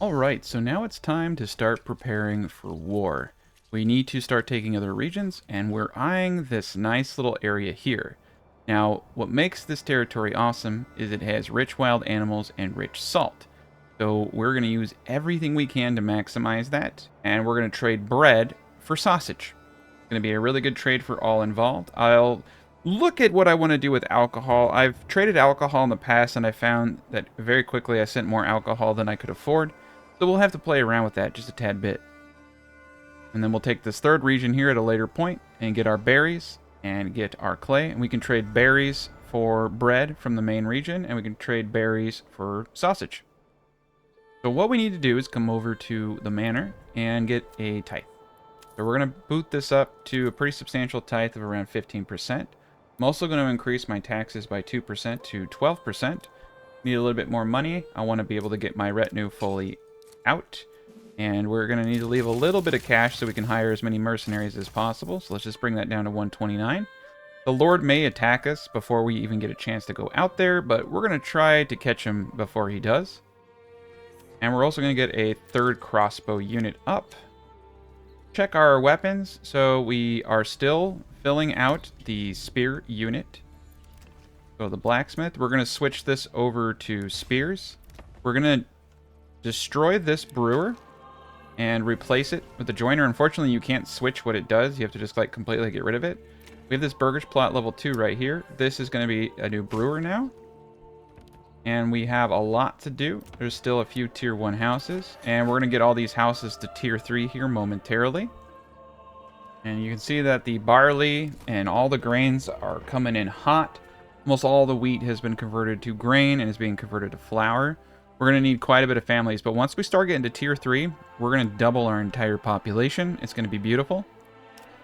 Alright, so now it's time to start preparing for war. We need to start taking other regions, and we're eyeing this nice little area here. Now, what makes this territory awesome is it has rich wild animals and rich salt. So we're going to use everything we can to maximize that, and we're going to trade bread for sausage. It's going to be a really good trade for all involved. I'll look at what I want to do with alcohol. I've traded alcohol in the past, and I found that very quickly I sent more alcohol than I could afford. So we'll have to play around with that just a tad bit. And then we'll take this third region here at a later point and get our berries and get our clay. And we can trade berries for bread from the main region, and we can trade berries for sausage. So what we need to do is come over to the manor and get a tithe. So we're going to boot this up to a pretty substantial tithe of around 15%. I'm also going to increase my taxes by 2% to 12%. Need a little bit more money. I want to be able to get my retinue fully out, and we're going to need to leave a little bit of cash so we can hire as many mercenaries as possible. So let's just bring that down to 129. The Lord may attack us before we even get a chance to go out there, but we're going to try to catch him before he does. And we're also going to get a third crossbow unit up. Check our weapons. So we are still filling out the spear unit. So the blacksmith, we're going to switch this over to spears. We're going to destroy this brewer and replace it with the joiner. Unfortunately, you can't switch what it does. You have to just like completely get rid of it. We have this burgage plot level 2 right here. This is going to be a new brewer now. And we have a lot to do. There's still a few tier 1 houses. And we're going to get all these houses to tier 3 here momentarily. And you can see that the barley and all the grains are coming in hot. Almost all the wheat has been converted to grain and is being converted to flour. We're going to need quite a bit of families, but once we start getting to tier 3, we're going to double our entire population. It's going to be beautiful.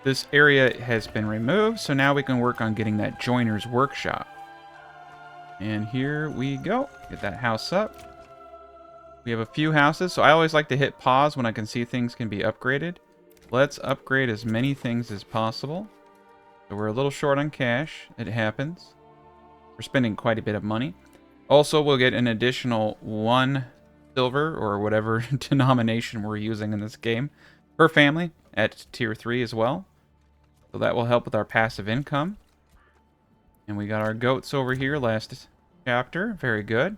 This area has been removed, so now we can work on getting that joiner's workshop. And here we go. Get that house up. We have a few houses, so I always like to hit pause when I can see things can be upgraded. Let's upgrade as many things as possible. So we're a little short on cash. It happens. We're spending quite a bit of money. Also, we'll get an additional 1 silver, or whatever denomination we're using in this game, per family at tier 3 as well. So that will help with our passive income. And we got our goats over here last chapter. Very good.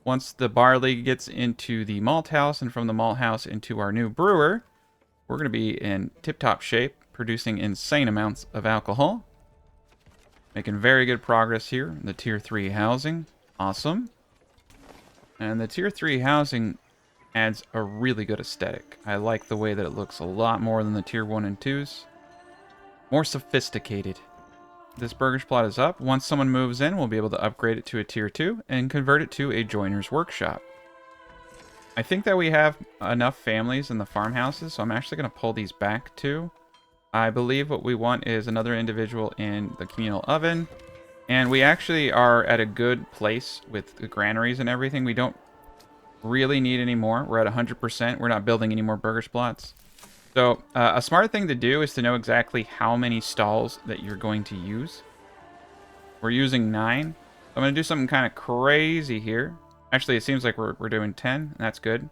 Once the barley gets into the malt house, and from the malt house into our new brewer, we're going to be in tip-top shape, producing insane amounts of alcohol. Making very good progress here in the tier 3 housing. Awesome. And the tier 3 housing adds a really good aesthetic. I like the way that it looks a lot more than the tier 1 and 2s. More sophisticated. This burgage plot is up. Once someone moves in, we'll be able to upgrade it to a tier 2 and convert it to a joiner's workshop. I think that we have enough families in the farmhouses, so I'm actually going to pull these back too. I believe what we want is another individual in the communal oven. And we actually are at a good place with the granaries and everything. We don't really need any more. We're at 100%. We're not building any more burgage plots. So a smart thing to do is to know exactly how many stalls that you're going to use. We're using 9. I'm going to do something kind of crazy here. Actually, it seems like we're doing 10. That's good.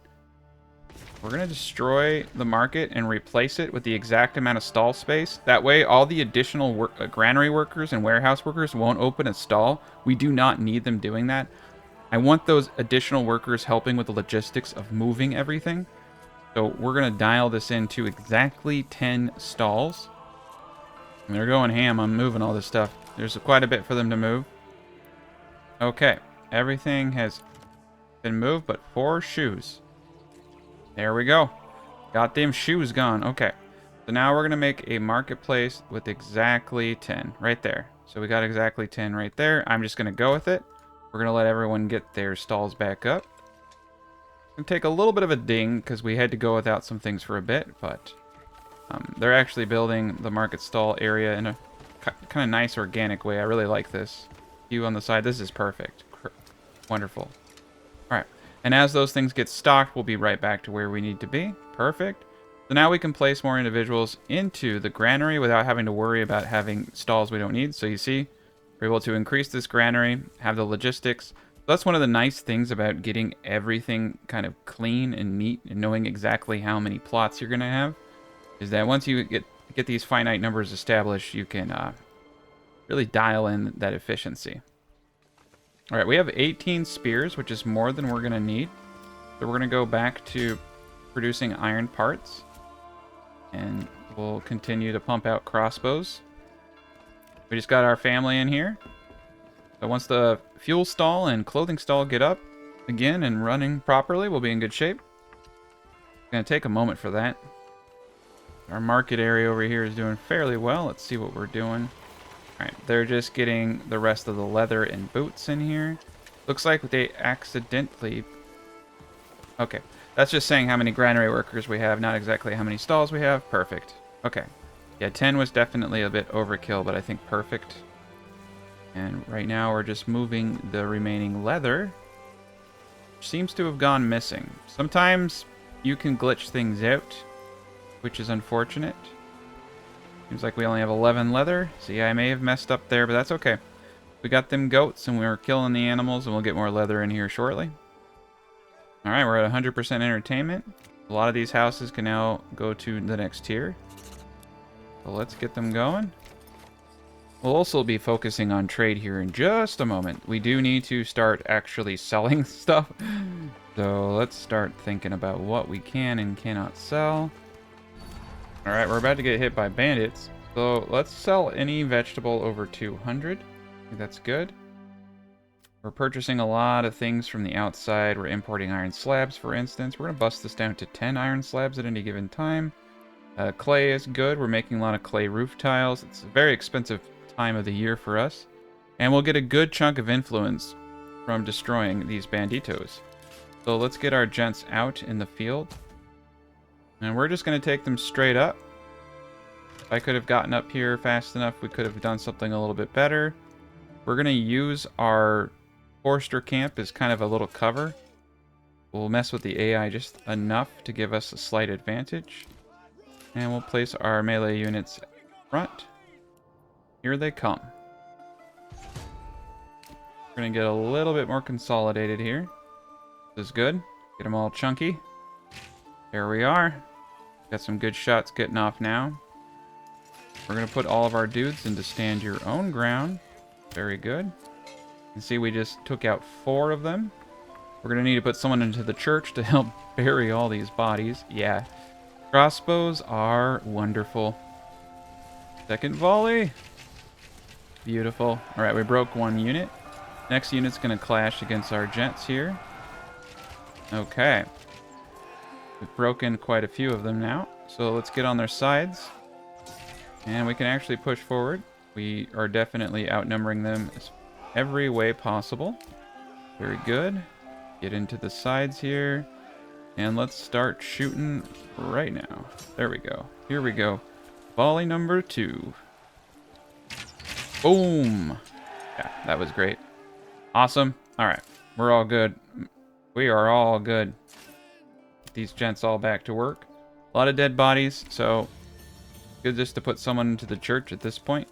We're going to destroy the market and replace it with the exact amount of stall space. That way, all the additional granary workers and warehouse workers won't open a stall. We do not need them doing that. I want those additional workers helping with the logistics of moving everything. So we're going to dial this into exactly 10 stalls. And they're going ham on moving all this stuff. There's quite a bit for them to move. Okay, everything has been moved but 4 shoes. There we go. Got them shoes gone. Okay. So now we're going to make a marketplace with exactly 10 right there. So we got exactly 10 right there. I'm just going to go with it. We're going to let everyone get their stalls back up. It's going to take a little bit of a ding because we had to go without some things for a bit, but they're actually building the market stall area in a kind of nice organic way. I really like this. You on the side. This is perfect. Wonderful. All right. And as those things get stocked, we'll be right back to where we need to be. Perfect. So now we can place more individuals into the granary without having to worry about having stalls we don't need. So you see, we're able to increase this granary, have the logistics, That's one of the nice things about getting everything kind of clean and neat and knowing exactly how many plots you're going to have, is that once you get these finite numbers established, you can really dial in that efficiency. All right, we have 18 spears, which is more than we're going to need. So we're going to go back to producing iron parts, and we'll continue to pump out crossbows. We just got our family in here. So once the fuel stall and clothing stall get up again and running properly, we'll be in good shape. It's going to take a moment for that. Our market area over here is doing fairly well. Let's see what we're doing. Alright, they're just getting the rest of the leather and boots in here. Looks like they accidentally... Okay, that's just saying how many granary workers we have, not exactly how many stalls we have. Perfect. Okay. Yeah, 10 was definitely a bit overkill, but I think perfect. And right now we're just moving the remaining leather, which seems to have gone missing. Sometimes you can glitch things out, which is unfortunate. Seems like we only have 11 leather. See, I may have messed up there, but that's okay. We got them goats, and we were killing the animals, and we'll get more leather in here shortly. Alright, we're at 100% entertainment. A lot of these houses can now go to the next tier. So let's get them going. We'll also be focusing on trade here in just a moment. We do need to start actually selling stuff. So let's start thinking about what we can and cannot sell. Alright, we're about to get hit by bandits. So let's sell any vegetable over 200. I think that's good. We're purchasing a lot of things from the outside. We're importing iron slabs, for instance. We're going to bust this down to 10 iron slabs at any given time. Clay is good. We're making a lot of clay roof tiles. It's a very expensive time of the year for us. And we'll get a good chunk of influence from destroying these banditos. So let's get our gents out in the field. And we're just going to take them straight up. If I could have gotten up here fast enough, we could have done something a little bit better. We're going to use our Forester camp as kind of a little cover. We'll mess with the AI just enough to give us a slight advantage. And we'll place our melee units front. Here they come. We're going to get a little bit more consolidated here. This is good. Get them all chunky. There we are. Got some good shots getting off now. We're going to put all of our dudes into stand your own ground. Very good. You can see we just took out 4 of them. We're going to need to put someone into the church to help bury all these bodies. Yeah. Crossbows are wonderful. Second volley. Beautiful. Alright, we broke 1 unit. Next unit's going to clash against our gents here. Okay. We've broken quite a few of them now. So let's get on their sides. And we can actually push forward. We are definitely outnumbering them every way possible. Very good. Get into the sides here. And let's start shooting right now. There we go. Here we go. Volley number 2. Boom. Yeah, that was great. Awesome. All right. We're all good. We are all good. Get these gents all back to work. A lot of dead bodies, so good just to put someone into the church at this point.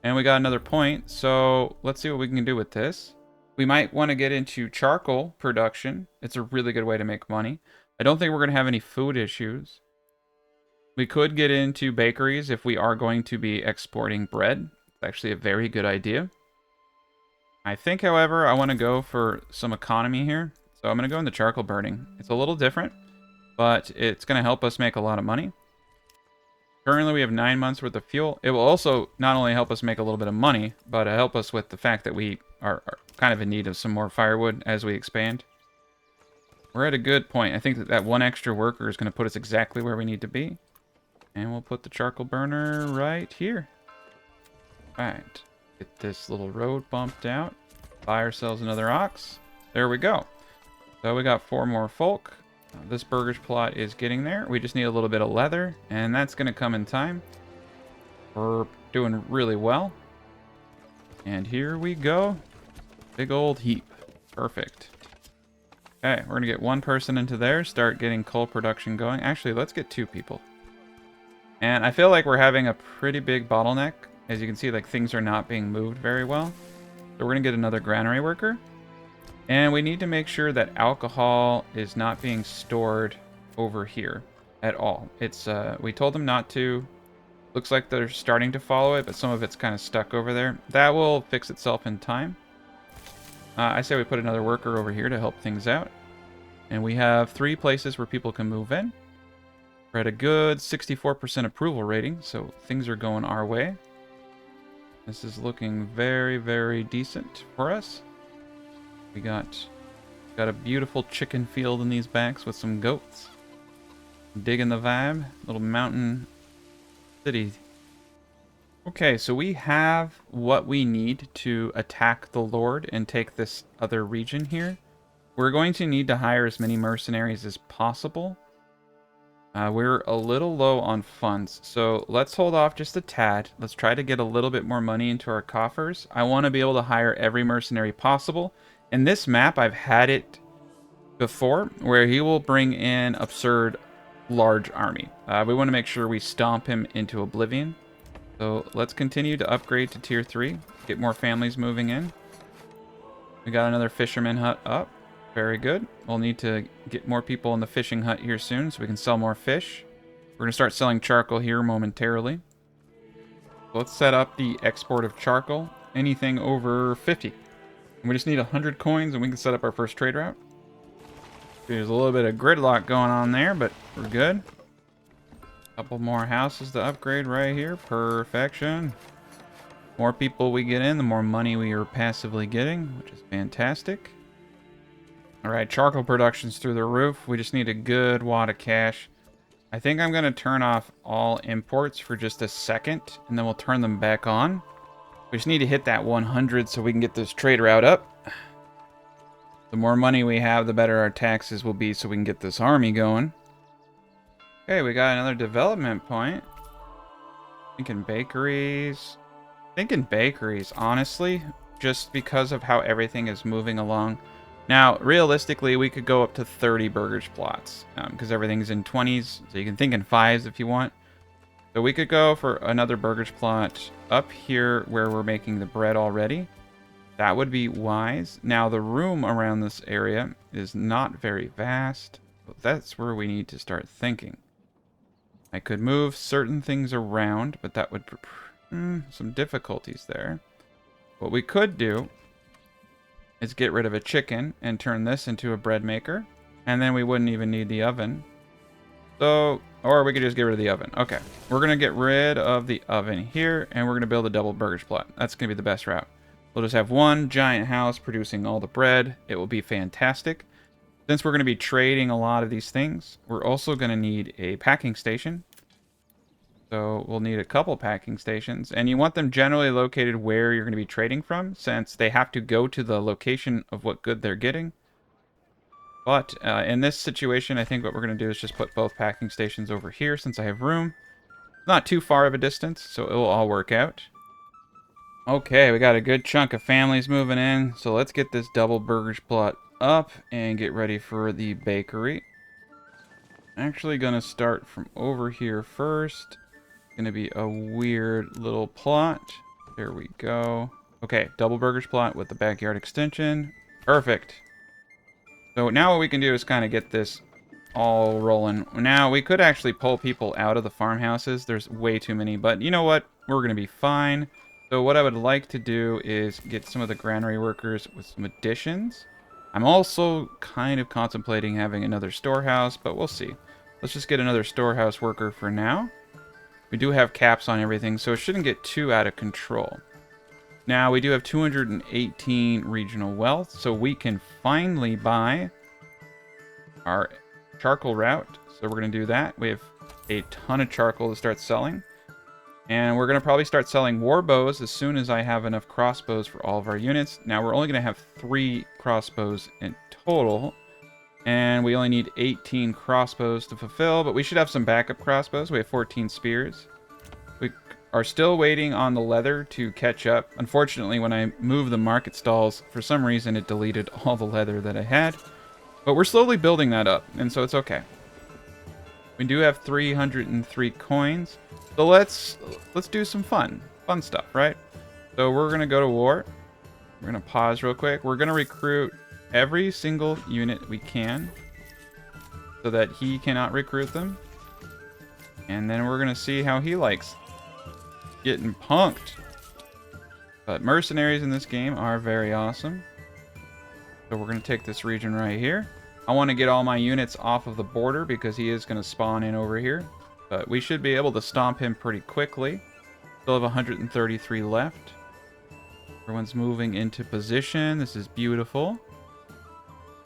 And we got another point, so let's see what we can do with this. We might want to get into charcoal production. It's a really good way to make money. I don't think we're going to have any food issues. We could get into bakeries if we are going to be exporting bread. It's actually a very good idea. I think, however, I want to go for some economy here. So I'm going to go into charcoal burning. It's a little different, but it's going to help us make a lot of money. Currently, we have 9 months worth of fuel. It will also not only help us make a little bit of money, but help us with the fact that we are kind of in need of some more firewood as we expand. We're at a good point. I think that 1 extra worker is going to put us exactly where we need to be. And we'll put the charcoal burner right here. Alright. Get this little road bumped out. Buy ourselves another ox. There we go. So we got 4 more folk. This burger's plot is getting there. We just need a little bit of leather, and that's going to come in time. We're doing really well. And here we go. Big old heap. Perfect. Okay, we're going to get 1 person into there, start getting coal production going. Actually, let's get 2 people. And I feel like we're having a pretty big bottleneck. As you can see, like, things are not being moved very well. So we're going to get another granary worker. And we need to make sure that alcohol is not being stored over here at all. It's we told them not to. Looks like they're starting to follow it, but some of it's kind of stuck over there. That will fix itself in time. I say we put another worker over here to help things out. And we have 3 places where people can move in. We're at a good 64% approval rating, so things are going our way. This is looking very, very decent for us. We got a beautiful chicken field in these backs with some goats. Digging the vibe. Little mountain city. Okay, so we have what we need to attack the Lord and take this other region here. We're going to need to hire as many mercenaries as possible. We're a little low on funds, so let's hold off just a tad. Let's try to get a little bit more money into our coffers. I want to be able to hire every mercenary possible. In this map, I've had it before, where he will bring in absurd large army. We want to make sure we stomp him into oblivion. So let's continue to upgrade to tier 3, get more families moving in. We got another fisherman hut up. Very good. We'll need to get more people in the fishing hut here soon so we can sell more fish. We're going to start selling charcoal here momentarily. So let's set up the export of charcoal. Anything over 50. And we just need 100 coins and we can set up our first trade route. There's a little bit of gridlock going on there, but we're good. Couple more houses to upgrade right here. Perfection. More people we get in, the more money we are passively getting, which is fantastic. Alright, charcoal production's through the roof. We just need a good wad of cash. I think I'm going to turn off all imports for just a second, and then we'll turn them back on. We just need to hit that 100 so we can get this trade route up. The more money we have, the better our taxes will be so we can get this army going. Okay, we got another development point. Thinking bakeries. Honestly, just because of how everything is moving along. Now, realistically, we could go up to 30 burgers plots, because everything's in 20s, so you can think in 5s if you want. So we could go for another burgers plot up here where we're making the bread already. That would be wise. Now, the room around this area is not very vast, but that's where we need to start thinking. I could move certain things around, but that would some difficulties there. What we could do is get rid of a chicken and turn this into a bread maker, and then we wouldn't even need the oven. So, or we could just get rid of the oven. Okay, we're gonna get rid of the oven here, and we're gonna build a double burgers plot. That's gonna be the best route. We'll just have one giant house producing all the bread. It will be fantastic. Since we're gonna be trading a lot of these things, we're also gonna need a packing station. So we'll need a couple packing stations, and you want them generally located where you're going to be trading from, since they have to go to the location of what good they're getting. But in this situation, I think what we're going to do is just put both packing stations over here since I have room. Not too far of a distance, so it will all work out. Okay, we got a good chunk of families moving in, so let's get this double burgers plot up and get ready for the bakery. Actually going to start from over here first. Gonna be a weird little plot. There we go. Okay, double burgers plot with the backyard extension. Perfect. So now what we can do is kind of get this all rolling. Now we could actually pull people out of the farmhouses. There's way too many, but you know what? We're gonna be fine. So what I would like to do is get some of the granary workers with some additions. I'm also kind of contemplating having another storehouse, but we'll see. Let's just get another storehouse worker for now. We do have caps on everything, so it shouldn't get too out of control. Now, we do have 218 regional wealth, so we can finally buy our charcoal route. So we're going to do that. We have a ton of charcoal to start selling. And we're going to probably start selling war bows as soon as I have enough crossbows for all of our units. Now, we're only going to have 3 crossbows in total. And we only need 18 crossbows to fulfill, but we should have some backup crossbows. We have 14 spears. We are still waiting on the leather to catch up. Unfortunately, when I moved the market stalls, for some reason it deleted all the leather that I had. But we're slowly building that up, and so it's okay. We do have 303 coins. So let's do some fun stuff, right? So we're going to go to war. We're going to pause real quick. We're going to recruit every single unit we can so that he cannot recruit them. And then we're going to see how he likes getting punked. But mercenaries in this game are very awesome. So we're going to take this region right here. I want to get all my units off of the border because he is going to spawn in over here. But we should be able to stomp him pretty quickly. Still have 133 left. Everyone's moving into position. This is beautiful.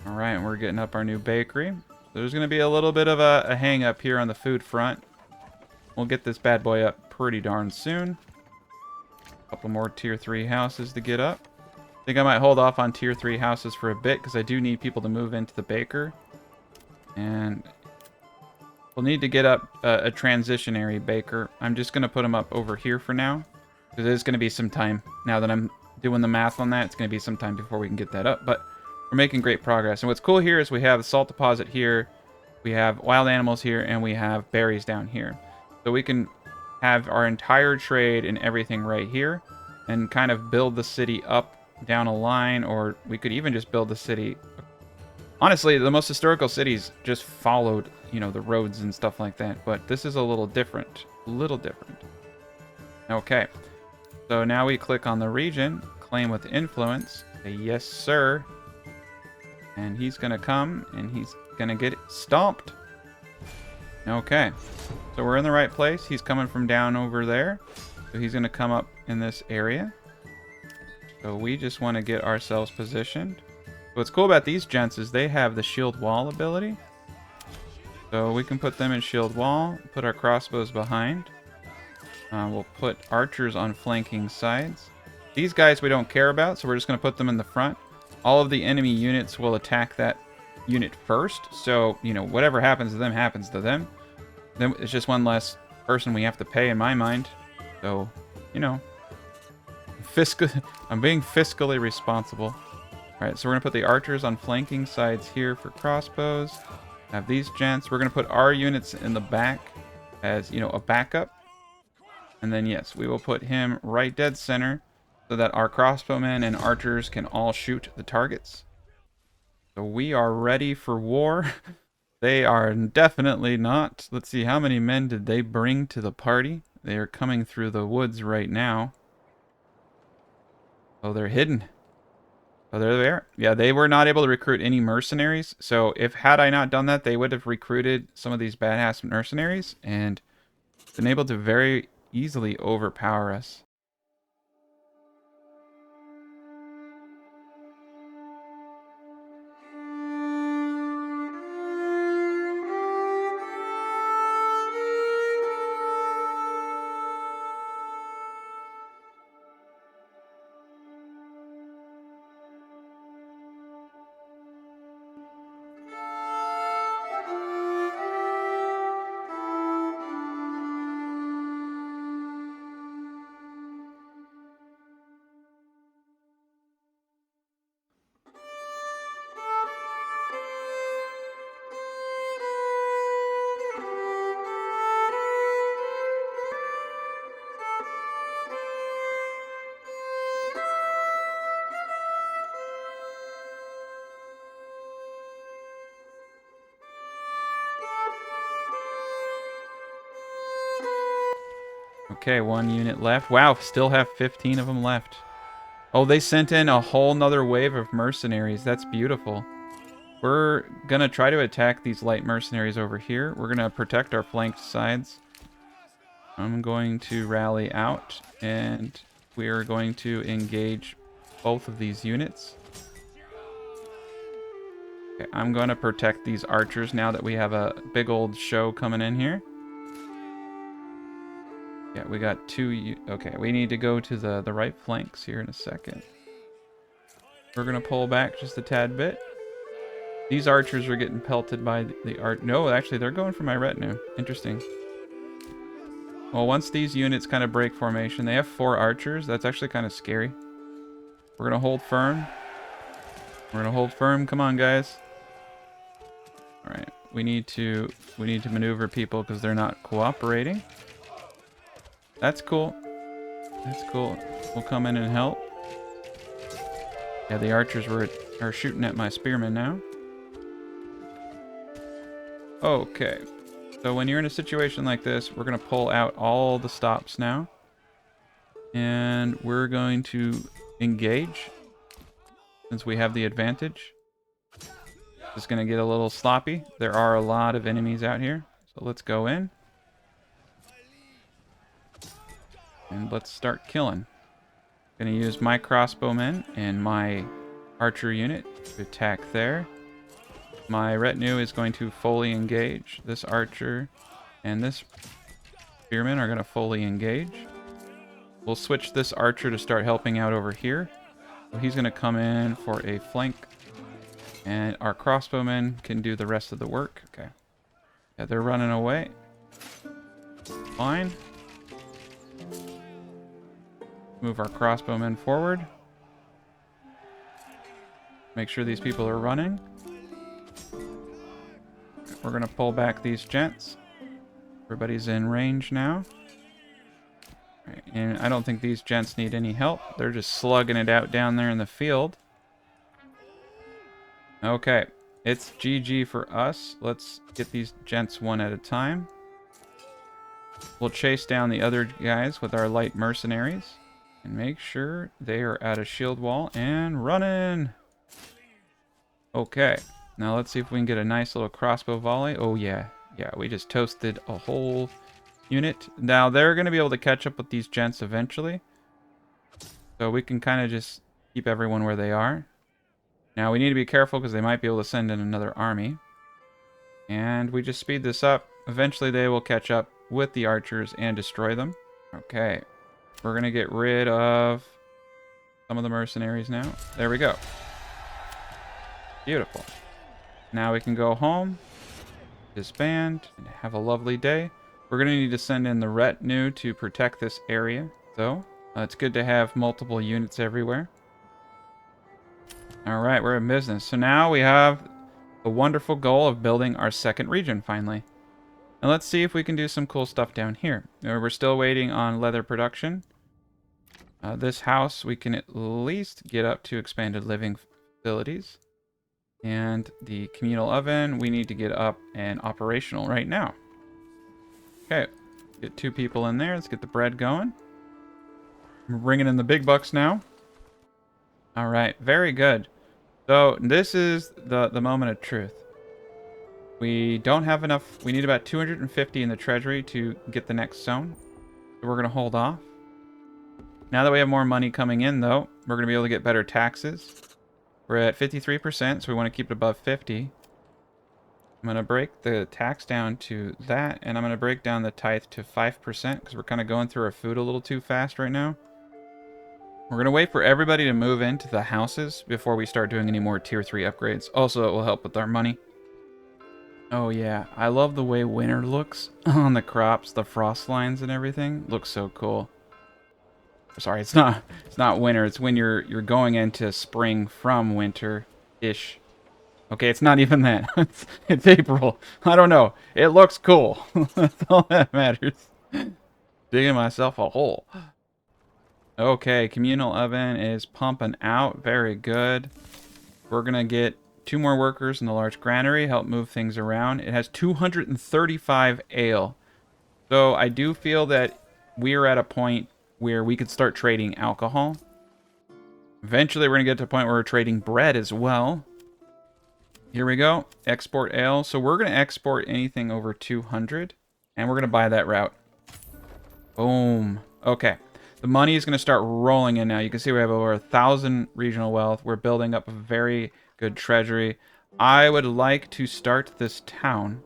All right, we're getting up our new bakery. There's going to be a little bit of a hang up here on the food front. We'll get this bad boy up pretty darn soon. A couple more tier 3 houses to get up. I think I might hold off on tier 3 houses for a bit because I do need people to move into the baker. And we'll need to get up a transitionary baker. I'm just going to put him up over here for now. Because there's going to be some time. Now that I'm doing the math on that, it's going to be some time before we can get that up. But we're making great progress. And what's cool here is we have the salt deposit here. We have wild animals here. And we have berries down here. So we can have our entire trade and everything right here. And kind of build the city up down a line. Or we could even just build the city. Honestly, the most historical cities just followed, you know, the roads and stuff like that. But this is a little different. A little different. Okay. So now we click on the region, claim with influence, say yes sir, and he's gonna come and he's gonna get stomped. Okay, so we're in the right place. He's coming from down over there, so he's gonna come up in this area. So we just want to get ourselves positioned. What's cool about these gents is they have the shield wall ability, so we can put them in shield wall, put our crossbows behind. We'll put archers on flanking sides. These guys we don't care about, so we're just going to put them in the front. All of the enemy units will attack that unit first. So, you know, whatever happens to them happens to them. Then it's just one less person we have to pay in my mind. So, you know, I'm being fiscally responsible. All right, so we're going to put the archers on flanking sides here for crossbows. Have these gents. We're going to put our units in the back as, you know, a backup. And then, yes, we will put him right dead center so that our crossbowmen and archers can all shoot the targets. So we are ready for war. They are definitely not. Let's see, how many men did they bring to the party? They are coming through the woods right now. Oh, they're hidden. Oh, there they are. Yeah, they were not able to recruit any mercenaries. So had I not done that, they would have recruited some of these badass mercenaries and been able to very easily overpower us. Okay, 1 unit left. Wow, still have 15 of them left. Oh, they sent in a whole nother wave of mercenaries. That's beautiful. We're gonna try to attack these light mercenaries over here. We're gonna protect our flanked sides. I'm going to rally out, and we are going to engage both of these units. Okay, I'm going to protect these archers now that we have a big old show coming in here. Yeah, we got 2... Okay, we need to go to the right flanks here in a second. We're going to pull back just a tad bit. These archers are getting pelted by the art. No, actually, they're going for my retinue. Interesting. Well, once these units kind of break formation, they have 4 archers. That's actually kind of scary. We're going to hold firm. We're going to hold firm. Come on, guys. All right. We need to maneuver people because they're not cooperating. That's cool. That's cool. We'll come in and help. Yeah, the archers are are shooting at my spearmen now. Okay. So when you're in a situation like this, we're going to pull out all the stops now. And we're going to engage since we have the advantage. It's going to get a little sloppy. There are a lot of enemies out here. So let's go in. And let's start killing. Going to use my crossbowmen and my archer unit to attack there. My retinue is going to fully engage. This archer and this spearman are going to fully engage. We'll switch this archer to start helping out over here. So he's going to come in for a flank. And our crossbowmen can do the rest of the work. Okay. Yeah, they're running away. Fine. Move our crossbowmen forward. Make sure these people are running. We're going to pull back these gents. Everybody's in range now. Right, and I don't think these gents need any help. They're just slugging it out down there in the field. Okay, it's GG for us. Let's get these gents one at a time. We'll chase down the other guys with our light mercenaries. And make sure they are at a shield wall and running. Okay, now let's see if we can get a nice little crossbow volley. Oh yeah, yeah, we just toasted a whole unit. Now they're going to be able to catch up with these gents eventually. So we can kind of just keep everyone where they are. Now we need to be careful because they might be able to send in another army. And we just speed this up. Eventually they will catch up with the archers and destroy them. Okay. We're going to get rid of some of the mercenaries now. There we go. Beautiful. Now we can go home, disband, and have a lovely day. We're going to need to send in the retinue to protect this area, though. It's good to have multiple units everywhere. Alright, we're in business. So now we have the wonderful goal of building our second region, finally. And let's see if we can do some cool stuff down here. We're still waiting on leather production. This house, we can at least get up to expanded living facilities. And the communal oven, we need to get up and operational right now. Okay, get 2 people in there. Let's get the bread going. We're bringing in the big bucks now. All right, very good. So this is the moment of truth. We don't have enough. We need about 250 in the treasury to get the next zone. So we're going to hold off. Now that we have more money coming in, though, we're going to be able to get better taxes. We're at 53%, so we want to keep it above 50. I'm going to break the tax down to that, and I'm going to break down the tithe to 5% because we're kind of going through our food a little too fast right now. We're going to wait for everybody to move into the houses before we start doing any more tier 3 upgrades. Also, it will help with our money. Oh yeah, I love the way winter looks on the crops, the frost lines and everything. Looks so cool. Sorry, it's not winter. It's when you're going into spring from winter-ish. Okay, it's not even that. It's April. I don't know. It looks cool. That's all that matters. Digging myself a hole. Okay, communal oven is pumping out. Very good. We're going to get 2 more workers in the large granary, help move things around. It has 235 ale. So I do feel that we're at a point where we could start trading alcohol. Eventually, we're going to get to a point where we're trading bread as well. Here we go. Export ale. So we're going to export anything over 200. And we're going to buy that route. Boom. Okay. The money is going to start rolling in now. You can see we have over 1,000 regional wealth. We're building up a very good treasury. I would like to start this town.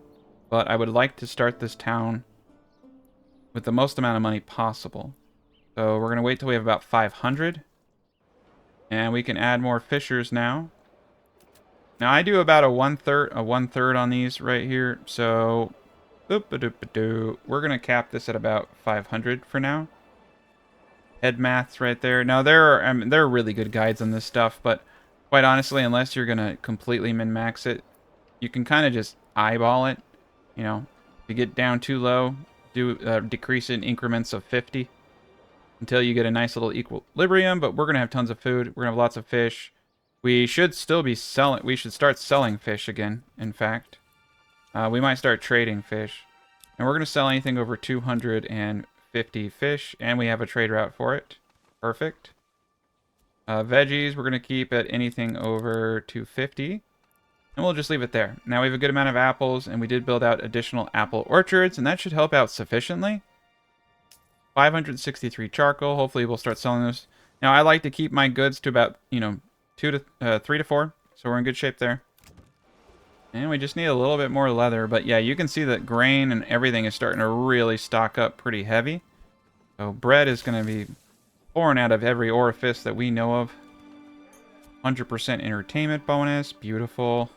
But I would like to start this town with the most amount of money possible. So we're going to wait till we have about 500. And we can add more fishers now. Now I do about a one third on these right here. So we're going to cap this at about 500 for now. Head maths right there. Now there are really good guides on this stuff, but quite honestly, unless you're going to completely min-max it, you can kind of just eyeball it. You know, if you get down too low, decrease it in increments of 50 until you get a nice little equilibrium. But we're going to have tons of food. We're going to have lots of fish. We should still be selling. We should start selling fish again, in fact. We might start trading fish. And we're going to sell anything over 250 fish, and we have a trade route for it. Perfect. Veggies, we're going to keep at anything over 250. And we'll just leave it there. Now we have a good amount of apples, and we did build out additional apple orchards, and that should help out sufficiently. 563 charcoal. Hopefully we'll start selling this. Now I like to keep my goods to about, 3 to 4. So we're in good shape there. And we just need a little bit more leather. But yeah, you can see that grain and everything is starting to really stock up pretty heavy. So bread is going to be pouring out of every orifice that we know of. 100% entertainment bonus. Beautiful.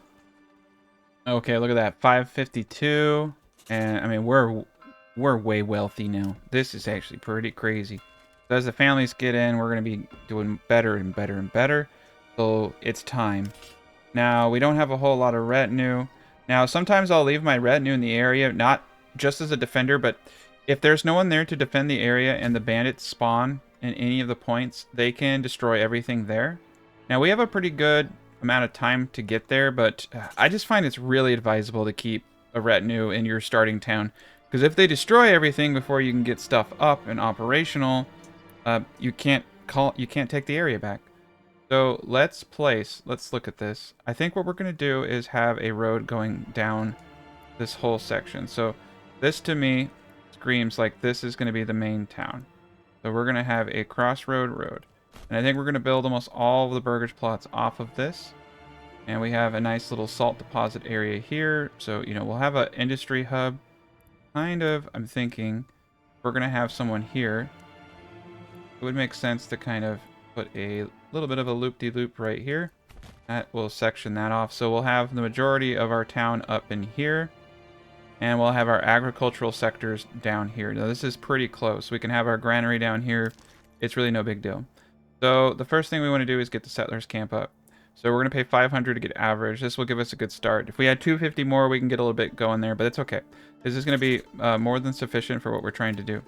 Okay, look at that. 552. And I mean, we're way wealthy now. This is actually pretty crazy. So as the families get in, we're going to be doing better and better and better. So it's time. Now, we don't have a whole lot of retinue. Now, sometimes I'll leave my retinue in the area, not just as a defender, but if there's no one there to defend the area and the bandits spawn in any of the points, they can destroy everything there. Now, we have a pretty good amount of time to get there, but I just find it's really advisable to keep a retinue in your starting town. Because if they destroy everything before you can get stuff up and operational, you can't take the area back. So let's look at this. I think what we're going to do is have a road going down this whole section. So this to me screams like this is going to be the main town. So we're going to have a crossroad road. And I think we're going to build almost all of the burgage plots off of this. And we have a nice little salt deposit area here. So, we'll have an industry hub. Kind of, I'm thinking, we're going to have someone here. It would make sense to kind of put a little bit of a loop-de-loop right here. That will section that off. So we'll have the majority of our town up in here. And we'll have our agricultural sectors down here. Now this is pretty close. We can have our granary down here. It's really no big deal. So the first thing we want to do is get the settlers camp up. So we're going to pay 500 to get average. This will give us a good start. If we had 250 more, we can get a little bit going there, but it's okay. This is going to be more than sufficient for what we're trying to do.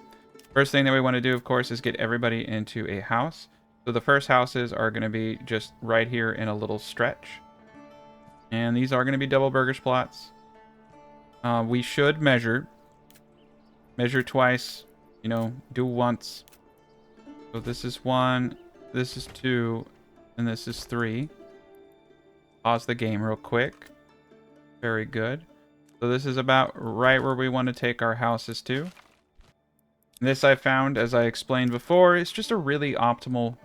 First thing that we want to do, of course, is get everybody into a house. So the first houses are going to be just right here in a little stretch. And these are going to be double burgage plots. We should measure. Measure twice, do once. So this is 1, this is 2, and this is 3. Pause the game real quick. Very good. So this is about right where we want to take our houses to. This I found, as I explained before, is just a really optimal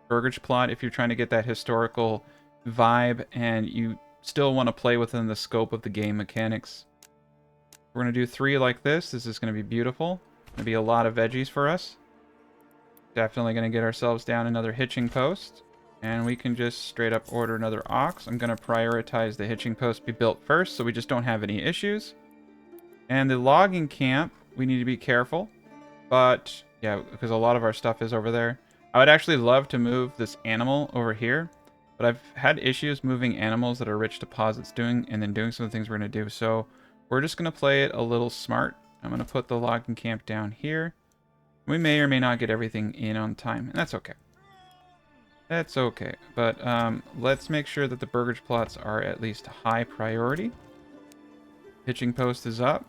burgage plot if you're trying to get that historical vibe and you still want to play within the scope of the game mechanics. We're going to do 3 like this. This is going to be beautiful. Going to be a lot of veggies for us. Definitely going to get ourselves down another hitching post. And we can just straight up order another ox. I'm going to prioritize the hitching post be built first so we just don't have any issues. And the logging camp, we need to be careful. But, yeah, because a lot of our stuff is over there. I would actually love to move this animal over here. But I've had issues moving animals that are rich deposits and then doing some of the things we're going to do. So we're just going to play it a little smart. I'm going to put the logging camp down here. We may or may not get everything in on time. And that's okay. That's okay. But let's make sure that the burgage plots are at least high priority. Hitching post is up.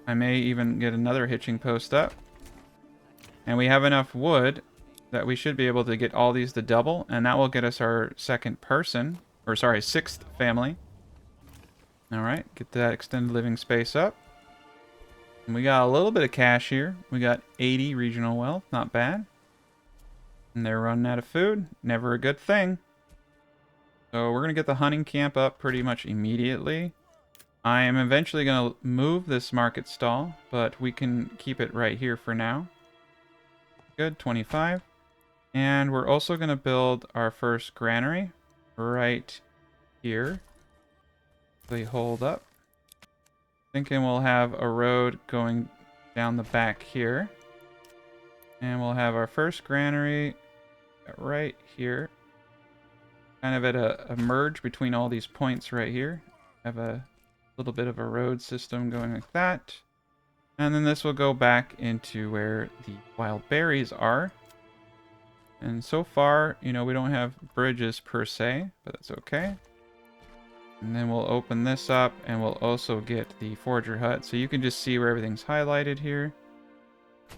I may even get another hitching post up. And we have enough wood that we should be able to get all these to double. And that will get us our second person. Or sorry, 6th family. Alright, get that extended living space up. And we got a little bit of cash here. We got 80 regional wealth. Not bad. And they're running out of food. Never a good thing. So we're going to get the hunting camp up pretty much immediately. I am eventually going to move this market stall, but we can keep it right here for now. Good, 25. And we're also going to build our first granary right here. They hold up. Thinking we'll have a road going down the back here. And we'll have our first granary right here. Kind of at a merge between all these points right here. Have a little bit of a road system going like that. And then this will go back into where the wild berries are. And so far, you know, we don't have bridges per se, but that's okay. And then we'll open this up, and we'll also get the forager hut. So you can just see where everything's highlighted here.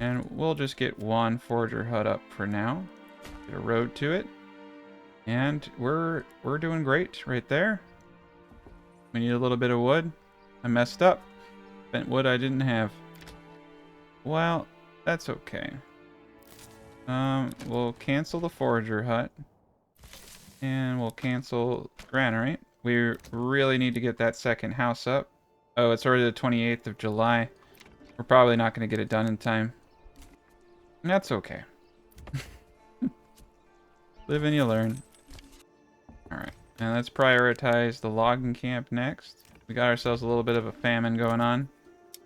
And we'll just get one forager hut up for now. Get a road to it. And we're doing great right there. We need a little bit of wood. I messed up. Spent wood I didn't have. Well, that's okay. We'll cancel the forager hut. And we'll cancel granary. We really need to get that second house up. Oh, it's already the 28th of July. We're probably not going to get it done in time. And that's okay. Live and you learn. Alright, and let's prioritize the logging camp next. We got ourselves a little bit of a famine going on. A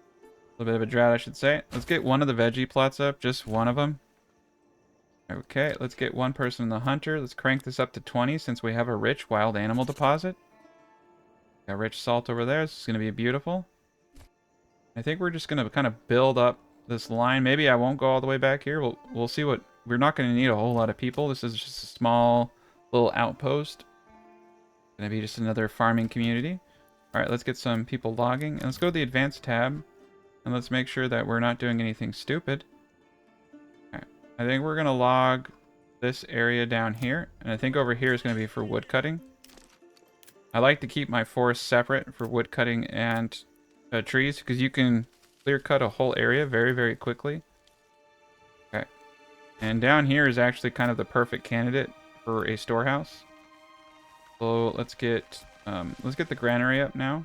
little bit of a drought, I should say. Let's get one of the veggie plots up, just one of them. Okay, let's get one person in the hunter. Let's crank this up to 20 since we have a rich wild animal deposit. Got rich salt over there. This is going to be beautiful. I think we're just going to kind of build up this line. Maybe I won't go all the way back here. We'll see what... We're not going to need a whole lot of people. This is just a small little outpost. Going to be just another farming community. Alright, let's get some people logging. And let's go to the advanced tab. And let's make sure that we're not doing anything stupid. Alright, I think we're going to log this area down here. And I think over here is going to be for wood cutting. I like to keep my forest separate for wood cutting and trees, because you can clear cut a whole area very, very quickly. Okay. And down here is actually kind of the perfect candidate for a storehouse. So let's get the granary up now.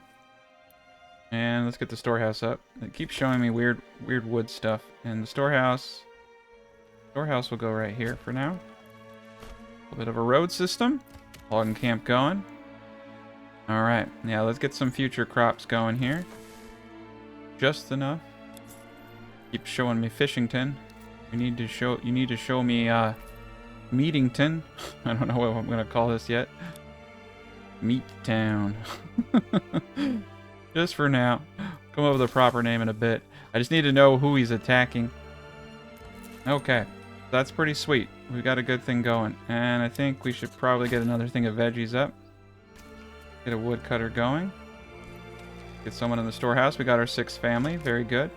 And let's get the storehouse up. It keeps showing me weird wood stuff. And the storehouse will go right here for now. A little bit of a road system. Logging camp going. Alright, yeah, let's get some future crops going here. Just enough. Keep showing me Fishington. You need to show me Meatington. I don't know what I'm gonna call this yet. Meat Town. Just for now. Come up with a proper name in a bit. I just need to know who he's attacking. Okay. That's pretty sweet. We've got a good thing going. And I think we should probably get another thing of veggies up. Get a woodcutter going. Get someone in the storehouse. We got our 6th family. Very good.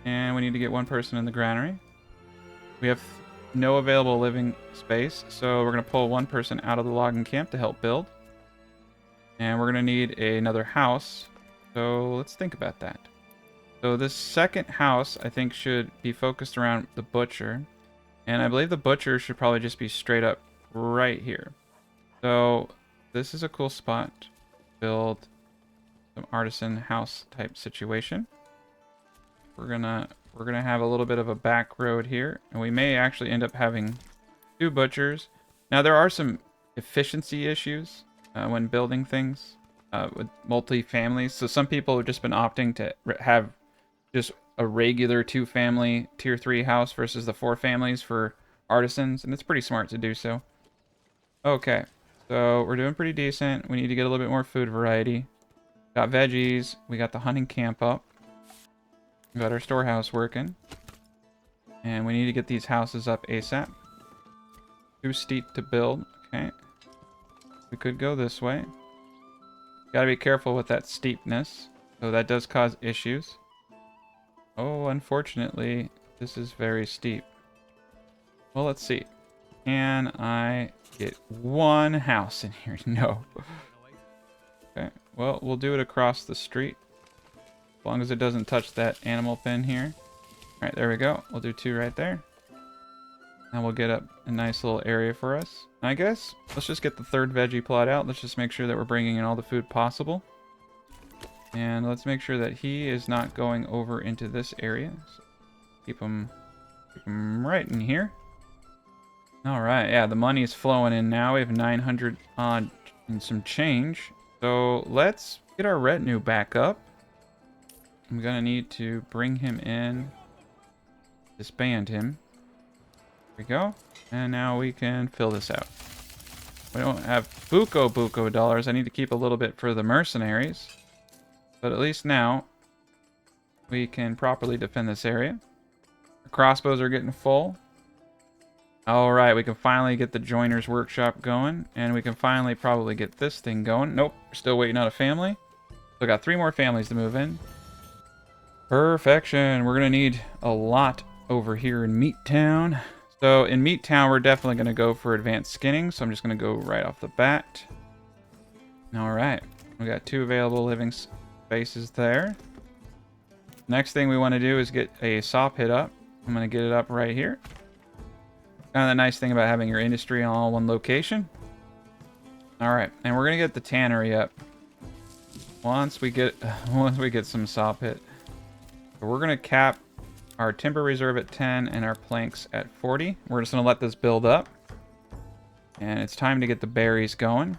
And we need to get one person in the granary. We have no available living space, so we're going to pull one person out of the logging camp to help build. And we're going to need another house. So let's think about that. So this second house, I think, should be focused around the butcher. And I believe the butcher should probably just be straight up right here. So this is a cool spot to build some artisan house type situation. We're gonna have a little bit of a back road here, and we may actually end up having 2 butchers. Now there are some efficiency issues when building things with multi-families. So some people have just been opting to have just a regular 2-family tier 3 house versus the 4 families for artisans, and it's pretty smart to do so. Okay, so we're doing pretty decent. We need to get a little bit more food variety. Got veggies. We got the hunting camp up. We got our storehouse working. And we need to get these houses up ASAP. Too steep to build. Okay. We could go this way. Gotta be careful with that steepness. So that does cause issues. Oh, unfortunately, this is very steep. Well, let's see. Can I get one house in here? No. Okay. Well, we'll do it across the street. As long as it doesn't touch that animal pen here. Alright, there we go. We'll do 2 right there. And we'll get up a nice little area for us. I guess let's just get the 3rd veggie plot out. Let's just make sure that we're bringing in all the food possible. And let's make sure that he is not going over into this area. So keep him right in here. Alright, yeah, the money is flowing in now. We have 900 odd and some change. So let's get our retinue back up. I'm gonna need to bring him in, disband him. There we go. And now we can fill this out. We don't have buco dollars. I need to keep a little bit for the mercenaries. But at least now we can properly defend this area. The crossbows are getting full. Alright, we can finally get the joiner's workshop going. And we can finally probably get this thing going. Nope, we're still waiting on a family. So got 3 more families to move in. Perfection. We're going to need a lot over here in Meat Town. So in Meat Town, we're definitely going to go for advanced skinning. So I'm just going to go right off the bat. Alright, we got 2 available living spaces there. Next thing we want to do is get a saw pit up. I'm going to get it up right here. Kind of the nice thing about having your industry on all one location. Alright, and we're going to get the tannery up once we get some saw pit. So we're going to cap our timber reserve at 10 and our planks at 40. We're just going to let this build up. And it's time to get the berries going.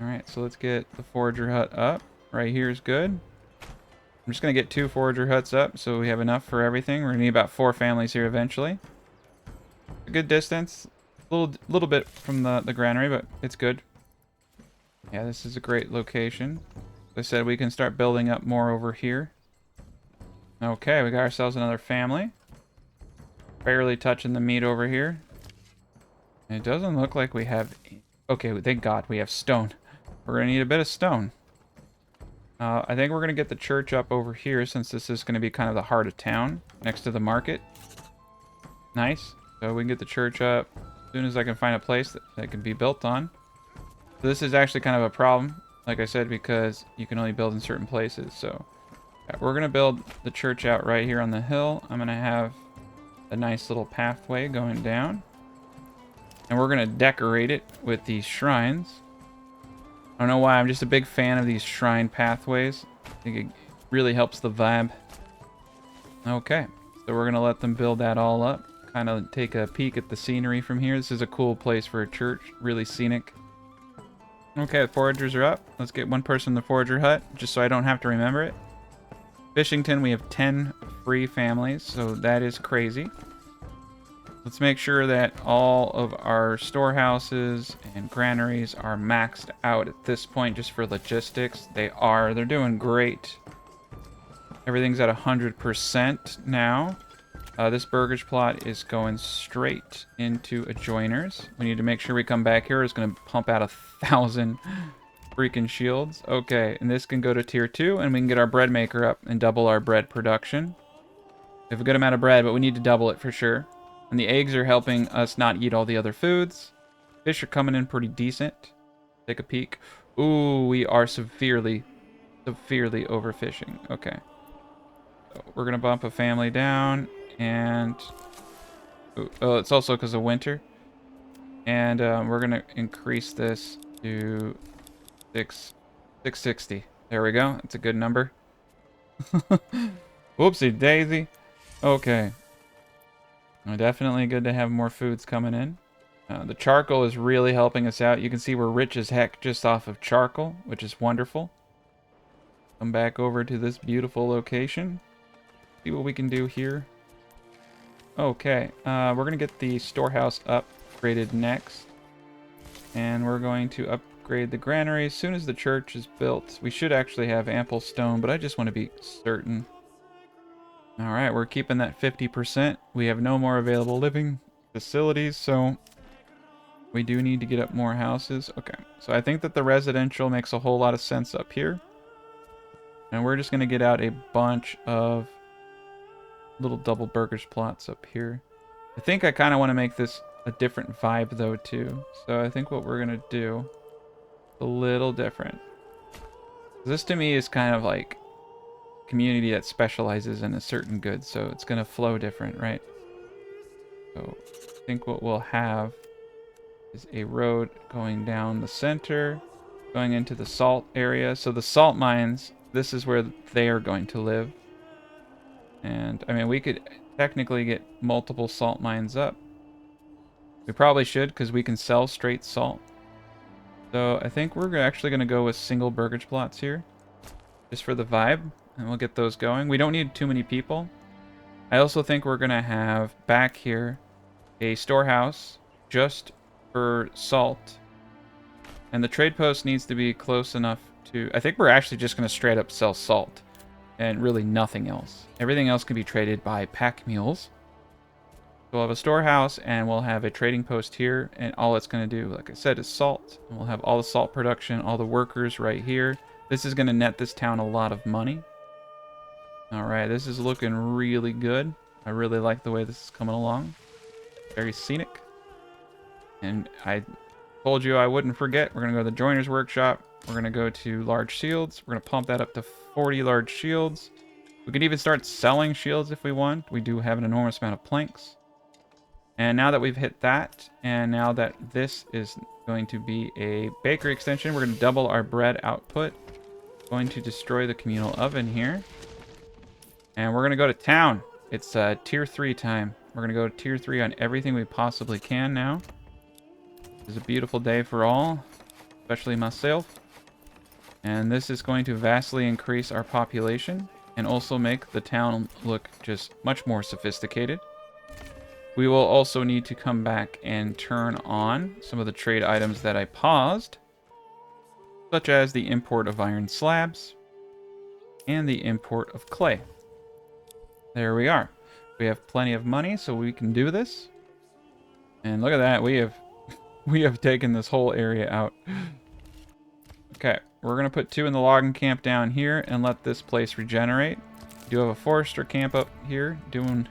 Alright, so let's get the forager hut up. Right here is good. I'm just going to get 2 forager huts up so we have enough for everything. We're going to need about 4 families here eventually. A good distance. A little bit from the granary, but it's good. Yeah, this is a great location. As I said, we can start building up more over here. Okay, we got ourselves another family. Barely touching the meat over here. And it doesn't look like we have... Okay, thank God we have stone. We're going to need a bit of stone. I think we're going to get the church up over here since this is going to be kind of the heart of town, next to the market. Nice. So we can get the church up as soon as I can find a place that can be built on. So this is actually kind of a problem, like I said, because you can only build in certain places. So yeah, we're going to build the church out right here on the hill. I'm going to have a nice little pathway going down. And we're going to decorate it with these shrines. I don't know why, I'm just a big fan of these shrine pathways. I think it really helps the vibe. Okay, so we're going to let them build that all up. Kind of take a peek at the scenery from here. This is a cool place for a church. Really scenic. Okay, the foragers are up. Let's get 1 person in the forager hut, just so I don't have to remember it. Fishington, we have 10 free families, so that is crazy. Let's make sure that all of our storehouses and granaries are maxed out at this point just for logistics. They are. They're doing great. Everything's at 100% now. This burgage plot is going straight into a joiner's. We need to make sure we come back here. It's going to pump out 1,000 freaking shields. Okay, and this can go to tier 2, and we can get our bread maker up and double our bread production. We have a good amount of bread, but we need to double it for sure. And the eggs are helping us not eat all the other foods. Fish are coming in pretty decent. Take a peek. Ooh, we are severely overfishing. Okay. So we're going to bump a family down. And... oh, it's also because of winter. And we're going to increase this to 660. There we go. That's a good number. Whoopsie daisy. Okay. Definitely good to have more foods coming in. The charcoal is really helping us out. You can see we're rich as heck just off of charcoal, which is wonderful. Come back over to this beautiful location. See what we can do here. Okay, we're going to get the storehouse upgraded next. And we're going to upgrade the granary. As soon as the church is built, we should actually have ample stone, but I just want to be certain. Alright, we're keeping that 50%. We have no more available living facilities, so we do need to get up more houses. Okay, so I think that the residential makes a whole lot of sense up here. And we're just going to get out a bunch of little double burgers plots up here. I think I kind of want to make this a different vibe, though, too. So I think what we're going to do is a little different. This, to me, is kind of like community that specializes in a certain good, so it's going to flow different, right? So I think what we'll have is a road going down the center, going into the salt area. So the salt mines, this is where they are going to live. And I mean, we could technically get multiple salt mines up. We probably should, because we can sell straight salt. So I think we're actually going to go with single burgage plots here, just for the vibe. And we'll get those going. We don't need too many people. I also think we're going to have back here a storehouse just for salt. And the trade post needs to be close enough to... I think we're actually just going to straight up sell salt. And really nothing else. Everything else can be traded by pack mules. We'll have a storehouse and we'll have a trading post here, and all it's going to do, like I said, is salt. And we'll have all the salt production, all the workers right here. This is going to net this town a lot of money. All right, this is looking really good. I really like the way this is coming along. Very scenic. And I told you I wouldn't forget. We're going to go to the joiner's workshop. We're going to go to large shields. We're going to pump that up to 40 large shields. We could even start selling shields if we want. We do have an enormous amount of planks. And now that we've hit that, and now that this is going to be a bakery extension, we're going to double our bread output. Going to destroy the communal oven here. And we're going to go to town. It's tier 3 time. We're going to go to tier 3 on everything we possibly can now. It's a beautiful day for all, especially myself. And this is going to vastly increase our population and also make the town look just much more sophisticated. We will also need to come back and turn on some of the trade items that I paused, such as the import of iron slabs and the import of clay. There we are. We have plenty of money, so we can do this. And look at that, we have taken this whole area out. Okay, we're gonna put 2 in the logging camp down here and let this place regenerate. We do have a forester camp up here doing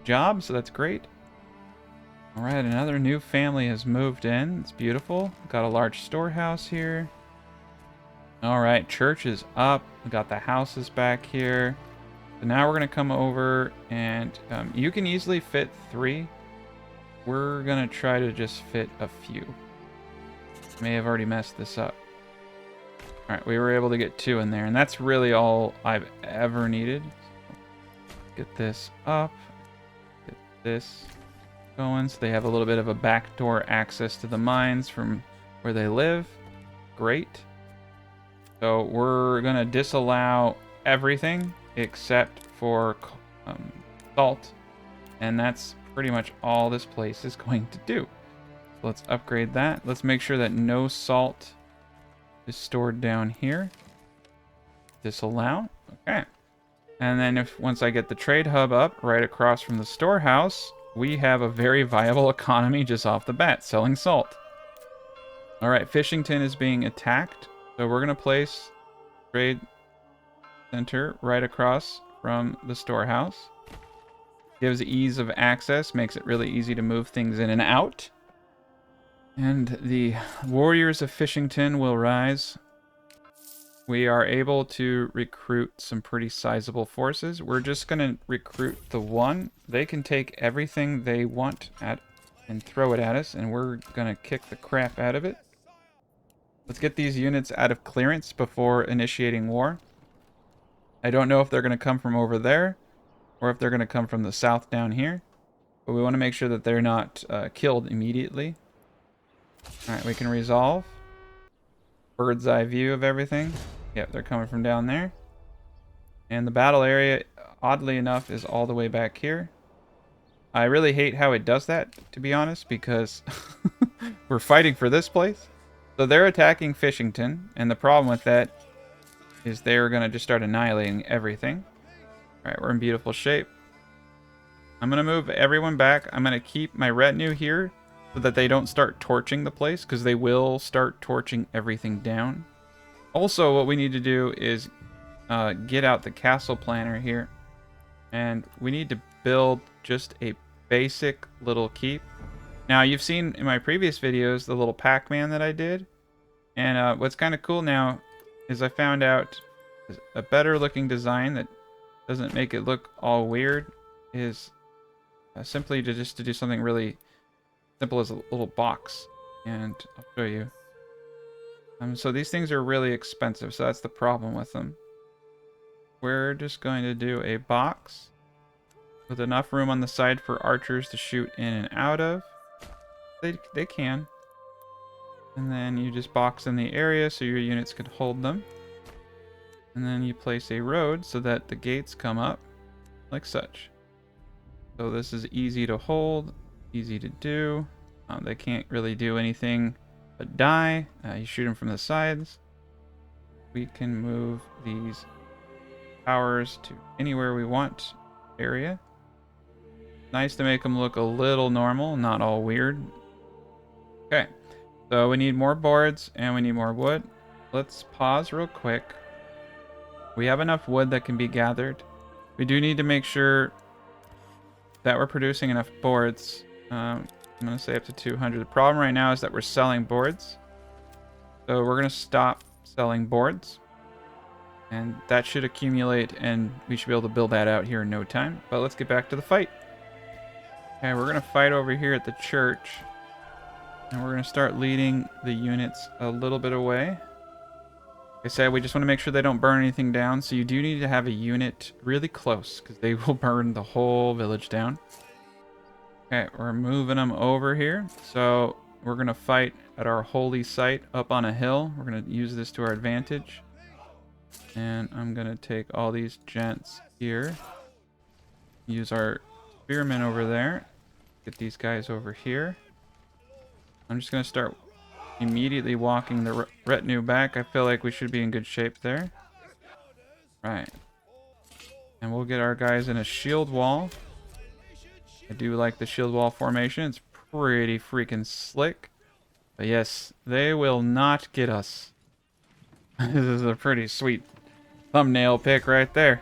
jobs, so that's great. All right, another new family has moved in. It's beautiful. Got a large storehouse here. All right, church is up. We got the houses back here. So now we're gonna come over and you can easily fit 3. We're gonna try to just fit a few. May have already messed this up. All right, we were able to get 2 in there, and that's really all I've ever needed. Get this up. Get this going, so they have a little bit of a backdoor access to the mines from where they live. Great. So we're gonna disallow everything except for salt, and that's pretty much all this place is going to do. So let's upgrade that. Let's make sure that no salt is stored down here. Disallow. Okay. And then once I get the trade hub up right across from the storehouse, we have a very viable economy just off the bat, selling salt. All right, Fishington is being attacked, so we're going to place trade center right across from the storehouse. Gives ease of access, makes it really easy to move things in and out. And the warriors of Fishington will rise. We are able to recruit some pretty sizable forces. We're just going to recruit the 1. They can take everything they want at and throw it at us, and we're going to kick the crap out of it. Let's get these units out of clearance before initiating war. I don't know if they're going to come from over there or if they're going to come from the south down here, but we want to make sure that they're not killed immediately. All right, we can resolve. Bird's eye view of everything. Yep, they're coming from down there. And the battle area, oddly enough, is all the way back here. I really hate how it does that, to be honest, because we're fighting for this place. So they're attacking Fishington, and the problem with that is they're going to just start annihilating everything. All right, we're in beautiful shape. I'm going to move everyone back. I'm going to keep my retinue here so that they don't start torching the place, because they will start torching everything down. Also, what we need to do is get out the castle planner here, and we need to build just a basic little keep. Now, you've seen in my previous videos the little Pac-Man that I did, and what's kind of cool now is I found out a better looking design that doesn't make it look all weird is simply to do something really simple as a little box, and I'll show you. So these things are really expensive, so that's the problem with them. We're just going to do a box with enough room on the side for archers to shoot in and out of. They can. And then you just box in the area so your units can hold them. And then you place a road so that the gates come up like such. So this is easy to hold, easy to do. They can't really do anything but die. You shoot them from the sides. We can move these towers to anywhere we want area. Nice to make them look a little normal, not all weird. Okay, so we need more boards and we need more wood. Let's pause real quick. We have enough wood that can be gathered. We do need to make sure that we're producing enough boards. I'm going to say up to 200. The problem right now is that we're selling boards. So we're going to stop selling boards. And that should accumulate, and we should be able to build that out here in no time. But let's get back to the fight. Okay, we're going to fight over here at the church. And we're going to start leading the units a little bit away. Like I said, we just want to make sure they don't burn anything down. So you do need to have a unit really close, because they will burn the whole village down. Okay, we're moving them over here. So we're going to fight at our holy site up on a hill. We're going to use this to our advantage. And I'm going to take all these gents here. Use our spearmen over there. Get these guys over here. I'm just going to start immediately walking the retinue back. I feel like we should be in good shape there. Right. And we'll get our guys in a shield wall. I do like the shield wall formation. It's pretty freaking slick. But yes, they will not get us. This is a pretty sweet thumbnail pic right there.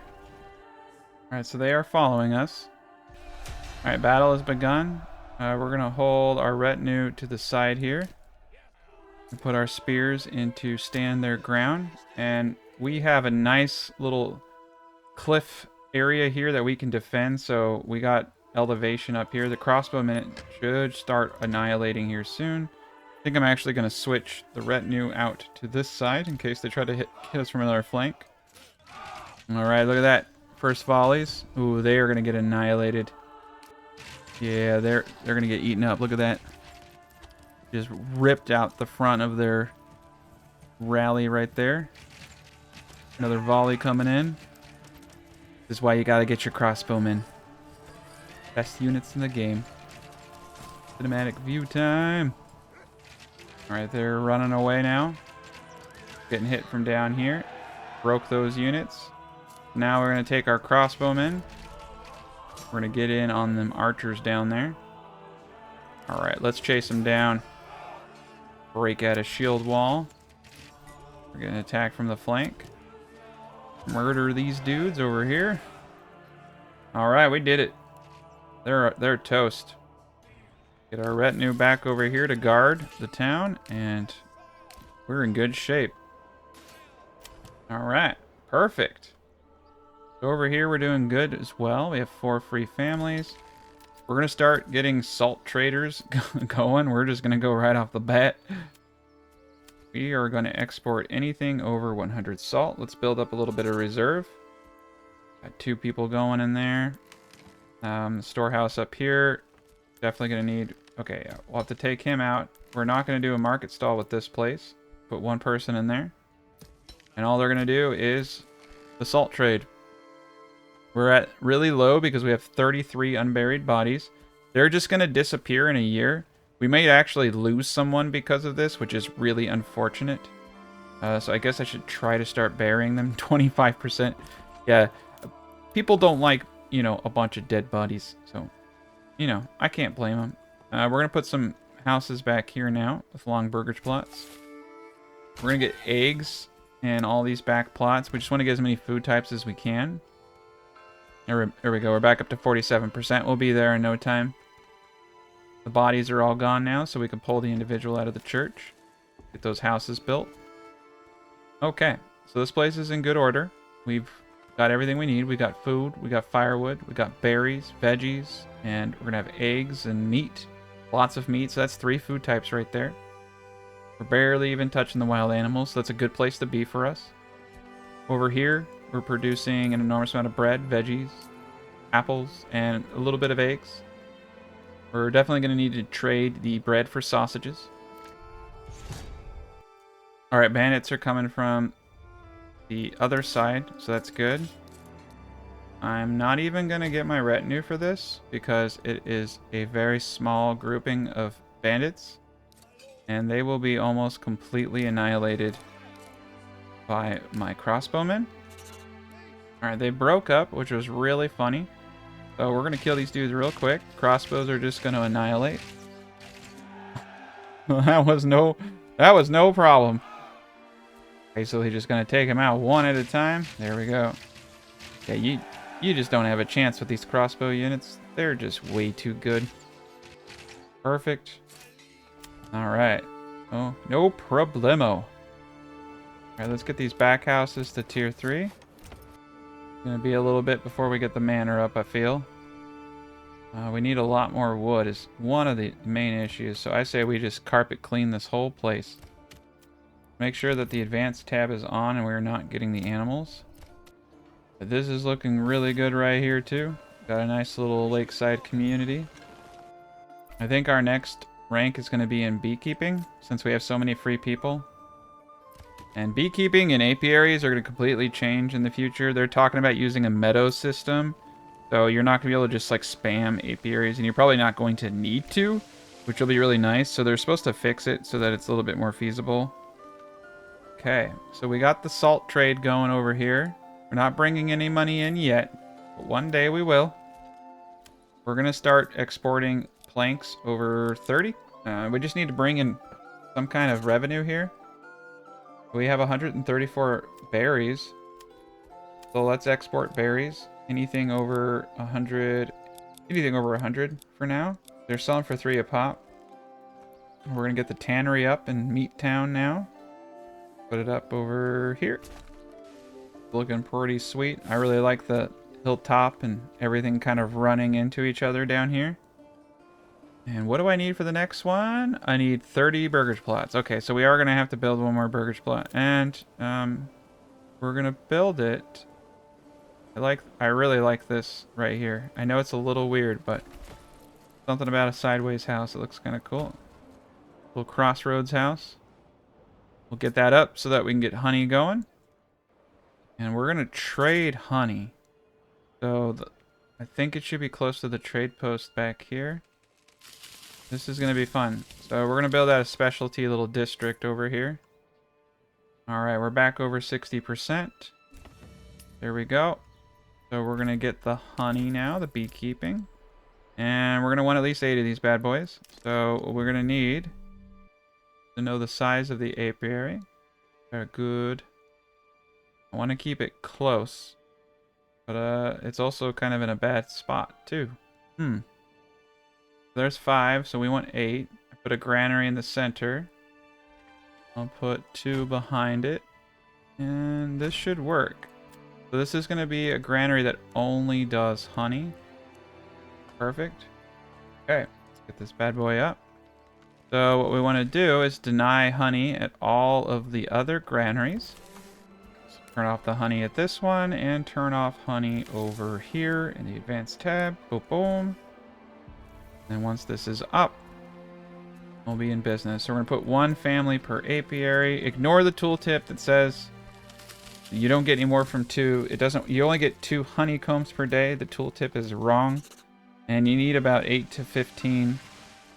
Alright, so they are following us. Alright, battle has begun. We're going to hold our retinue to the side here. And put our spears into stand their ground. And we have a nice little cliff area here that we can defend. So we got elevation up here. The crossbowmen should start annihilating here soon. I think I'm actually going to switch the retinue out to this side in case they try to hit us from another flank. Alright, look at that. First volleys. Ooh, they are going to get annihilated. Yeah, they're going to get eaten up. Look at that. Just ripped out the front of their rally right there. Another volley coming in. This is why you got to get your crossbowmen. Best units in the game. Cinematic view time. Alright, they're running away now. Getting hit from down here. Broke those units. Now we're going to take our crossbowmen. We're going to get in on them archers down there. Alright, let's chase them down. Break out a shield wall. We're going to attack from the flank. Murder these dudes over here. Alright, we did it. They're toast. Get our retinue back over here to guard the town, and we're in good shape. Alright, perfect. So over here we're doing good as well. We have 4 free families. We're going to start getting salt traders going. We're just going to go right off the bat. We are going to export anything over 100 salt. Let's build up a little bit of reserve. Got 2 people going in there. Storehouse up here. Definitely going to need... Okay, we'll have to take him out. We're not going to do a market stall with this place. Put 1 person in there. And all they're going to do is the salt trade. We're at really low because we have 33 unburied bodies. They're just going to disappear in a year. We may actually lose someone because of this, which is really unfortunate. So I guess I should try to start burying them. 25%. Yeah, people don't like, you know, a bunch of dead bodies. So, you know, I can't blame them. We're going to put some houses back here now with long burgage plots. We're going to get eggs and all these back plots. We just want to get as many food types as we can. There we go. We're back up to 47%. We'll be there in no time. The bodies are all gone now, so we can pull the individual out of the church. Get those houses built. Okay, so this place is in good order. We've got everything we need. We got food, we got firewood, we got berries, veggies, and we're going to have eggs and meat. Lots of meat, so that's 3 food types right there. We're barely even touching the wild animals, so that's a good place to be for us. Over here, we're producing an enormous amount of bread, veggies, apples, and a little bit of eggs. We're definitely going to need to trade the bread for sausages. Alright, bandits are coming from the other side, so that's good. I'm not even going to get my retinue for this, because it is a very small grouping of bandits. And they will be almost completely annihilated by my crossbowmen. Alright, they broke up, which was really funny. So we're going to kill these dudes real quick. Crossbows are just going to annihilate. That was no problem. Okay, so he's just going to take them out one at a time. There we go. Yeah, you just don't have a chance with these crossbow units. They're just way too good. Perfect. All right. Oh, no problemo. All right, let's get these back houses to tier 3. Gonna be a little bit before we get the manor up, I feel. We need a lot more wood is one of the main issues. So I say we just carpet clean this whole place. Make sure that the advanced tab is on and we're not getting the animals. But this is looking really good right here too. Got a nice little lakeside community. I think our next rank is going to be in beekeeping since we have so many free people. And beekeeping and apiaries are going to completely change in the future. They're talking about using a meadow system. So you're not going to be able to just like spam apiaries, and you're probably not going to need to, which will be really nice. So they're supposed to fix it so that it's a little bit more feasible. Okay, so we got the salt trade going over here. We're not bringing any money in yet, but one day we will. We're going to start exporting planks over 30. We just need to bring in some kind of revenue here. We have 134 berries. So let's export berries. Anything over 100. Anything over 100 for now. They're selling for 3 a pop. We're going to get the tannery up in Meat Town now. Put it up over here. Looking pretty sweet. I really like the hilltop and everything kind of running into each other down here. And what do I need for the next one? I need 30 burgage plots. Okay, so we are going to have to build one more burgage plot. And we're going to build it. I really like this right here. I know it's a little weird, but something about a sideways house. It looks kind of cool. Little crossroads house. We'll get that up so that we can get honey going. And we're going to trade honey. So I think it should be close to the trade post back here. This is going to be fun. So we're going to build out a specialty little district over here. Alright, we're back over 60%. There we go. So we're going to get the honey now, the beekeeping. And we're going to want at least 8 of these bad boys. So we're going to need to know the size of the apiary. Very good. I want to keep it close. But it's also kind of in a bad spot too. There's 5, so we want 8. I put a granary in the center. I'll put 2 behind it. And this should work. So this is going to be a granary that only does honey. Perfect. Okay, let's get this bad boy up. So what we want to do is deny honey at all of the other granaries. So turn off the honey at this one and turn off honey over here in the advanced tab. Boom, boom. And once this is up, we'll be in business. So we're going to put 1 family per apiary. Ignore the tooltip that says you don't get any more from 2. It doesn't. You only get 2 honeycombs per day. The tooltip is wrong. And you need about 8 to 15,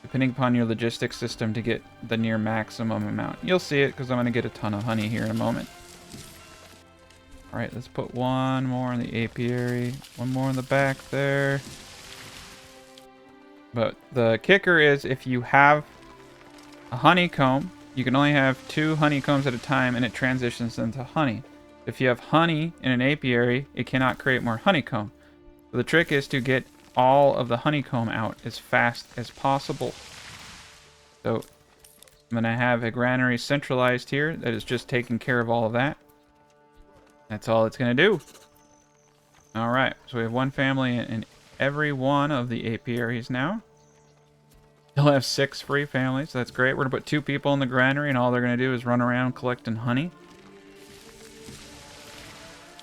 depending upon your logistics system, to get the near maximum amount. You'll see it because I'm going to get a ton of honey here in a moment. All right, let's put 1 more in the apiary. 1 more in the back there. But the kicker is if you have a honeycomb, you can only have 2 honeycombs at a time and it transitions into honey. If you have honey in an apiary, it cannot create more honeycomb. So the trick is to get all of the honeycomb out as fast as possible. So I'm going to have a granary centralized here that is just taking care of all of that. That's all it's going to do. All right, so we have 1 family in every one of the apiaries now. Still have 6 free families, so that's great. We're going to put 2 people in the granary, and all they're going to do is run around collecting honey.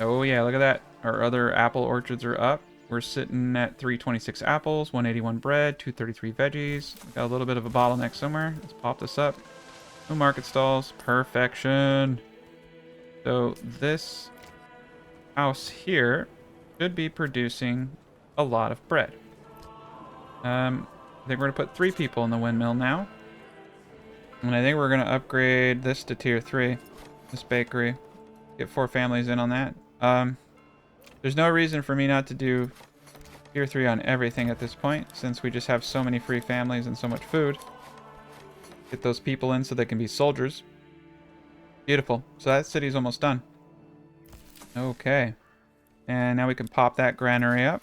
Oh yeah, look at that. Our other apple orchards are up. We're sitting at 326 apples, 181 bread, 233 veggies. Got a little bit of a bottleneck somewhere. Let's pop this up. No market stalls. Perfection. So this house here should be producing a lot of bread. I think we're going to put 3 people in the windmill now. And I think we're going to upgrade this to tier 3. This bakery. Get 4 families in on that. There's no reason for me not to do Tier 3 on everything at this point, since we just have so many free families and so much food. Get those people in so they can be soldiers. Beautiful. So that city's almost done. Okay. And now we can pop that granary up.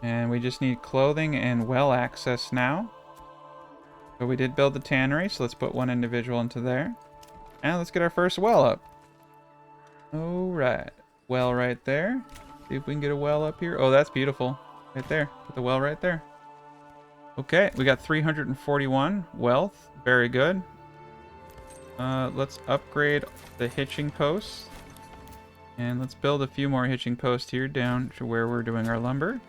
And we just need clothing and well access now. So we did build the tannery, so let's put one individual into there. And let's get our first well up. Alright. Well right there. See if we can get a well up here. Oh, that's beautiful. Right there. Put the well right there. Okay, we got 341 wealth. Very good. Let's upgrade the hitching posts. And let's build a few more hitching posts here down to where we're doing our lumber.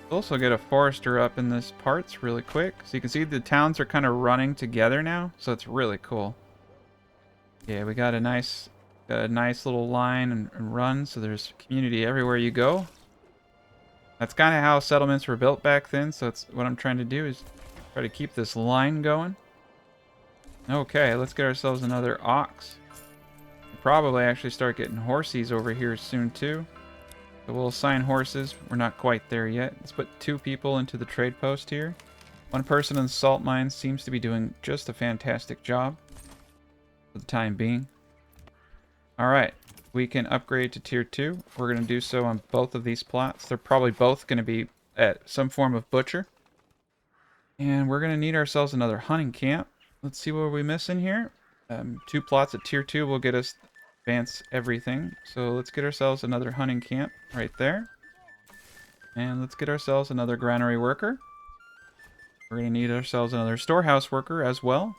Also get a forester up in this parts really quick. So you can see the towns are kind of running together now. So it's really cool. Yeah, we got a nice little line and run. So there's community everywhere you go. That's kind of how settlements were built back then. So it's what I'm trying to do is try to keep this line going. Okay, let's get ourselves another ox. We'll probably actually start getting horsies over here soon too. So we'll assign horses. We're not quite there yet. Let's put 2 people into the trade post here. 1 person in the salt mines seems to be doing just a fantastic job for the time being. Alright, we can upgrade to tier 2. We're going to do so on both of these plots. They're probably both going to be at some form of butcher. And we're going to need ourselves another hunting camp. Let's see what we're missing here. 2 plots at tier 2 will get us advance everything. So let's get ourselves another hunting camp right there. And let's get ourselves another granary worker. We're going to need ourselves another storehouse worker as well.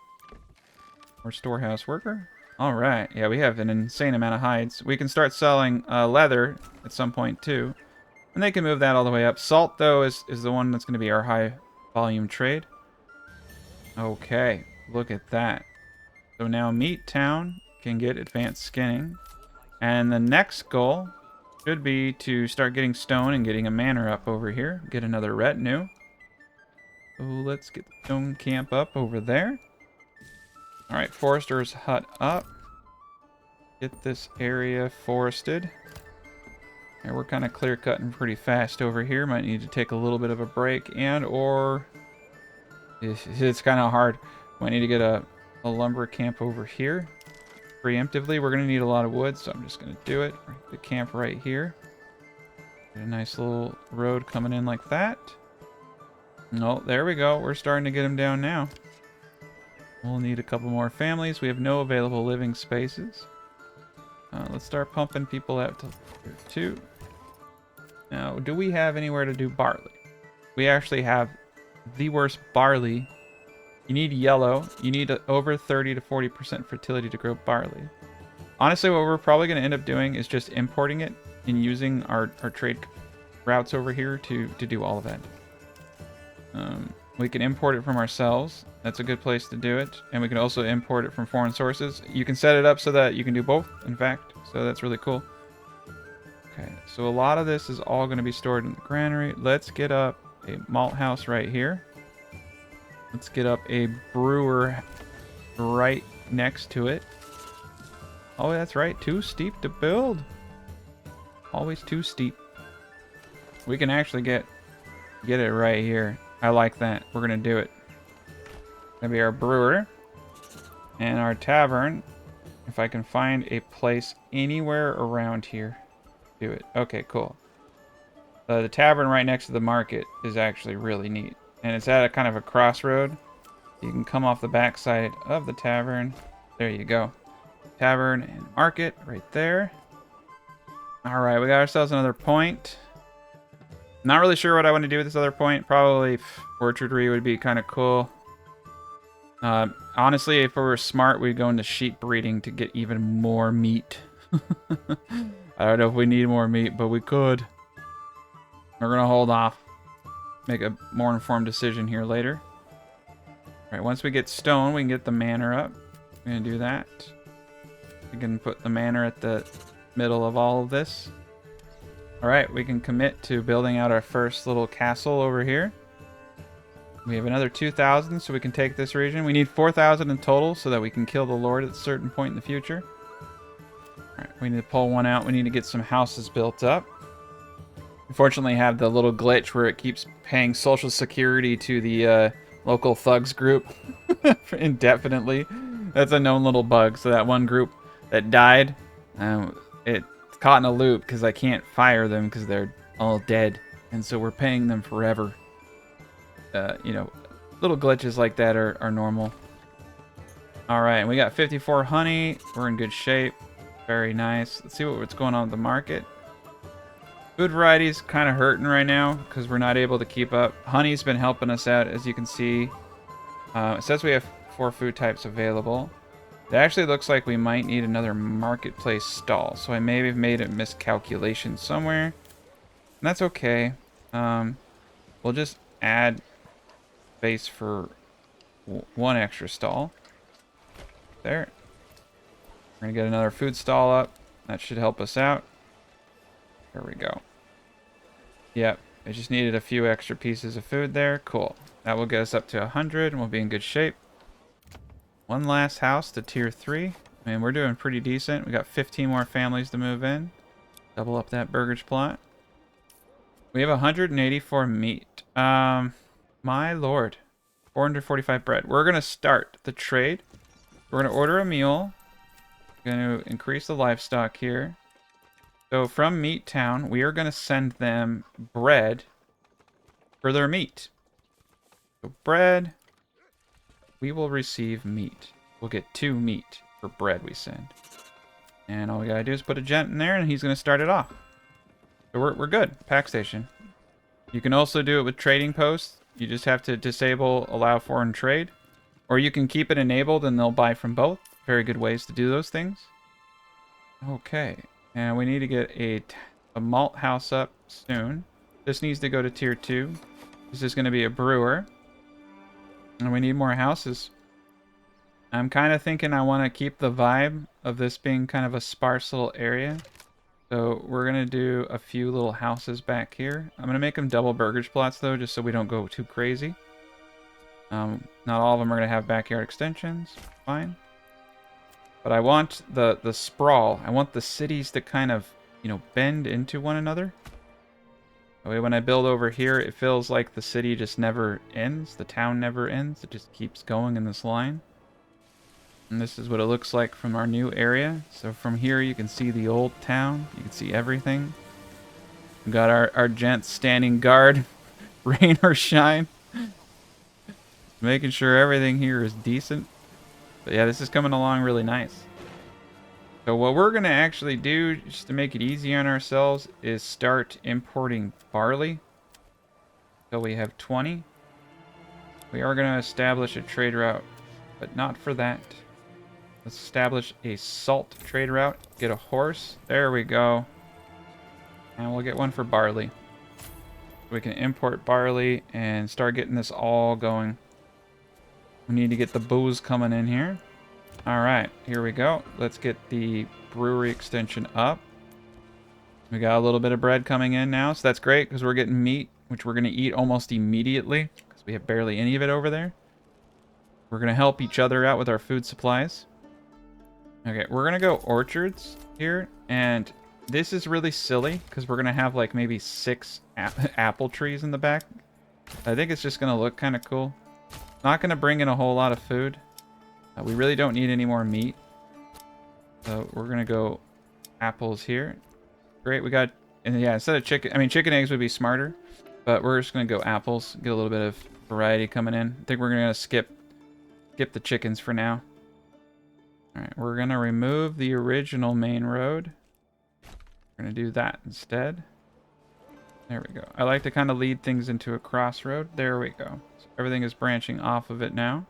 Or storehouse worker. Alright, yeah, we have an insane amount of hides. We can start selling leather at some point too. And they can move that all the way up. Salt, though, is the one that's going to be our high volume trade. Okay, look at that. So now Meat Town can get advanced skinning. And the next goal should be to start getting stone and getting a manor up over here. Get another retinue. So let's get the stone camp up over there. Alright, Forester's hut up. Get this area forested. And we're kind of clear-cutting pretty fast over here. Might need to take a little bit of a break and or... It's kind of hard. Might need to get a lumber camp over here. Preemptively, we're going to need a lot of wood, so I'm just going to do it. The camp right here. Get a nice little road coming in like that. Oh, there we go. We're starting to get them down now. We'll need a couple more families. We have no available living spaces. Let's start pumping people out to tier 2. Now, do we have anywhere to do barley? We actually have the worst barley. You need yellow. You need over 30 to 40% fertility to grow barley. Honestly, what we're probably going to end up doing is just importing it and using our trade routes over here to do all of that. We can import it from ourselves. That's a good place to do it. And we can also import it from foreign sources. You can set it up so that you can do both, in fact. So that's really cool. Okay, so a lot of this is all going to be stored in the granary. Let's get up a malt house right here. Let's get up a brewer right next to it. Oh, that's right. Too steep to build. Always too steep. We can actually get it right here. I like that. We're going to do it. Gonna be our brewer and our tavern. If I can find a place anywhere around here, do it. Okay, cool. The tavern right next to the market is actually really neat, and it's at a kind of a crossroad. You can come off the backside of the tavern. There you go. Tavern and market right there. All right, we got ourselves another point. Not really sure what I want to do with this other point. Probably orchardry would be kind of cool. Honestly, if we were smart, we'd go into sheep breeding to get even more meat. I don't know if we need more meat, but we could. We're going to hold off. Make a more informed decision here later. Alright, once we get stone, we can get the manor up. We're going to do that. We can put the manor at the middle of all of this. Alright, we can commit to building out our first little castle over here. We have another 2,000, so we can take this region. We need 4,000 in total so that we can kill the Lord at a certain point in the future. Alright, we need to pull one out. We need to get some houses built up. Unfortunately, have the little glitch where it keeps paying social security to the local thugs group indefinitely. That's a known little bug. So that one group that died, it's caught in a loop because I can't fire them because they're all dead, and so we're paying them forever. You know, little glitches like that are normal. All right, and we got 54 honey. We're in good shape. Very nice. Let's see what's going on with the market. Food variety's kind of hurting right now because we're not able to keep up. Honey's been helping us out, as you can see. It says we have 4 food types available. It actually looks like we might need another marketplace stall, so I may have made a miscalculation somewhere. And that's okay. We'll just add space for 1 extra stall. There. We're going to get another food stall up. That should help us out. There we go. Yep, I just needed a few extra pieces of food there. Cool. That will get us up to 100 and we'll be in good shape. One last house to tier 3. I mean, we're doing pretty decent. We got 15 more families to move in. Double up that burgage plot. We have 184 meat. My lord. 445 bread. We're going to start the trade. We're going to order a mule. We're going to increase the livestock here. So from Meat Town, we are going to send them bread for their meat. So bread, we will receive meat. We'll get 2 meat for bread we send. And all we got to do is put a gent in there and he's going to start it off. So we're good. Pack station. You can also do it with trading posts. You just have to disable allow foreign trade. Or you can keep it enabled and they'll buy from both. Very good ways to do those things. Okay. And we need to get a malt house up soon. This needs to go to tier 2. This is going to be a brewer. And we need more houses. I'm kind of thinking I want to keep the vibe of this being kind of a sparse little area. So we're going to do a few little houses back here. I'm going to make them double burgage plots though, just so we don't go too crazy. Not all of them are going to have backyard extensions. Fine. But I want the sprawl. I want the cities to kind of, you know, bend into one another. That way when I build over here, it feels like the city just never ends. The town never ends. It just keeps going in this line. And this is what it looks like from our new area. So from here you can see the old town. You can see everything. We've got our gents standing guard. Rain or shine. Making sure everything here is decent. But yeah, this is coming along really nice. So what we're going to actually do, just to make it easy on ourselves, is start importing barley. So we have 20. We are going to establish a trade route, but not for that. Let's establish a salt trade route. Get a horse. There we go. And we'll get one for barley. We can import barley and start getting this all going. We need to get the booze coming in here. Alright, here we go. Let's get the brewery extension up. We got a little bit of bread coming in now, so that's great because we're getting meat, which we're going to eat almost immediately because we have barely any of it over there. We're going to help each other out with our food supplies. Okay, we're going to go orchards here, and this is really silly because we're going to have like maybe 6 apple trees in the back. I think it's just going to look kind of cool. Not going to bring in a whole lot of food. We really don't need any more meat. So we're going to go apples here. Great, we got... And yeah, instead of chicken... I mean, chicken eggs would be smarter. But we're just going to go apples. Get a little bit of variety coming in. I think we're going to skip the chickens for now. Alright, we're going to remove the original main road. We're going to do that instead. There we go. I like to kind of lead things into a crossroad. There we go. So everything is branching off of it now.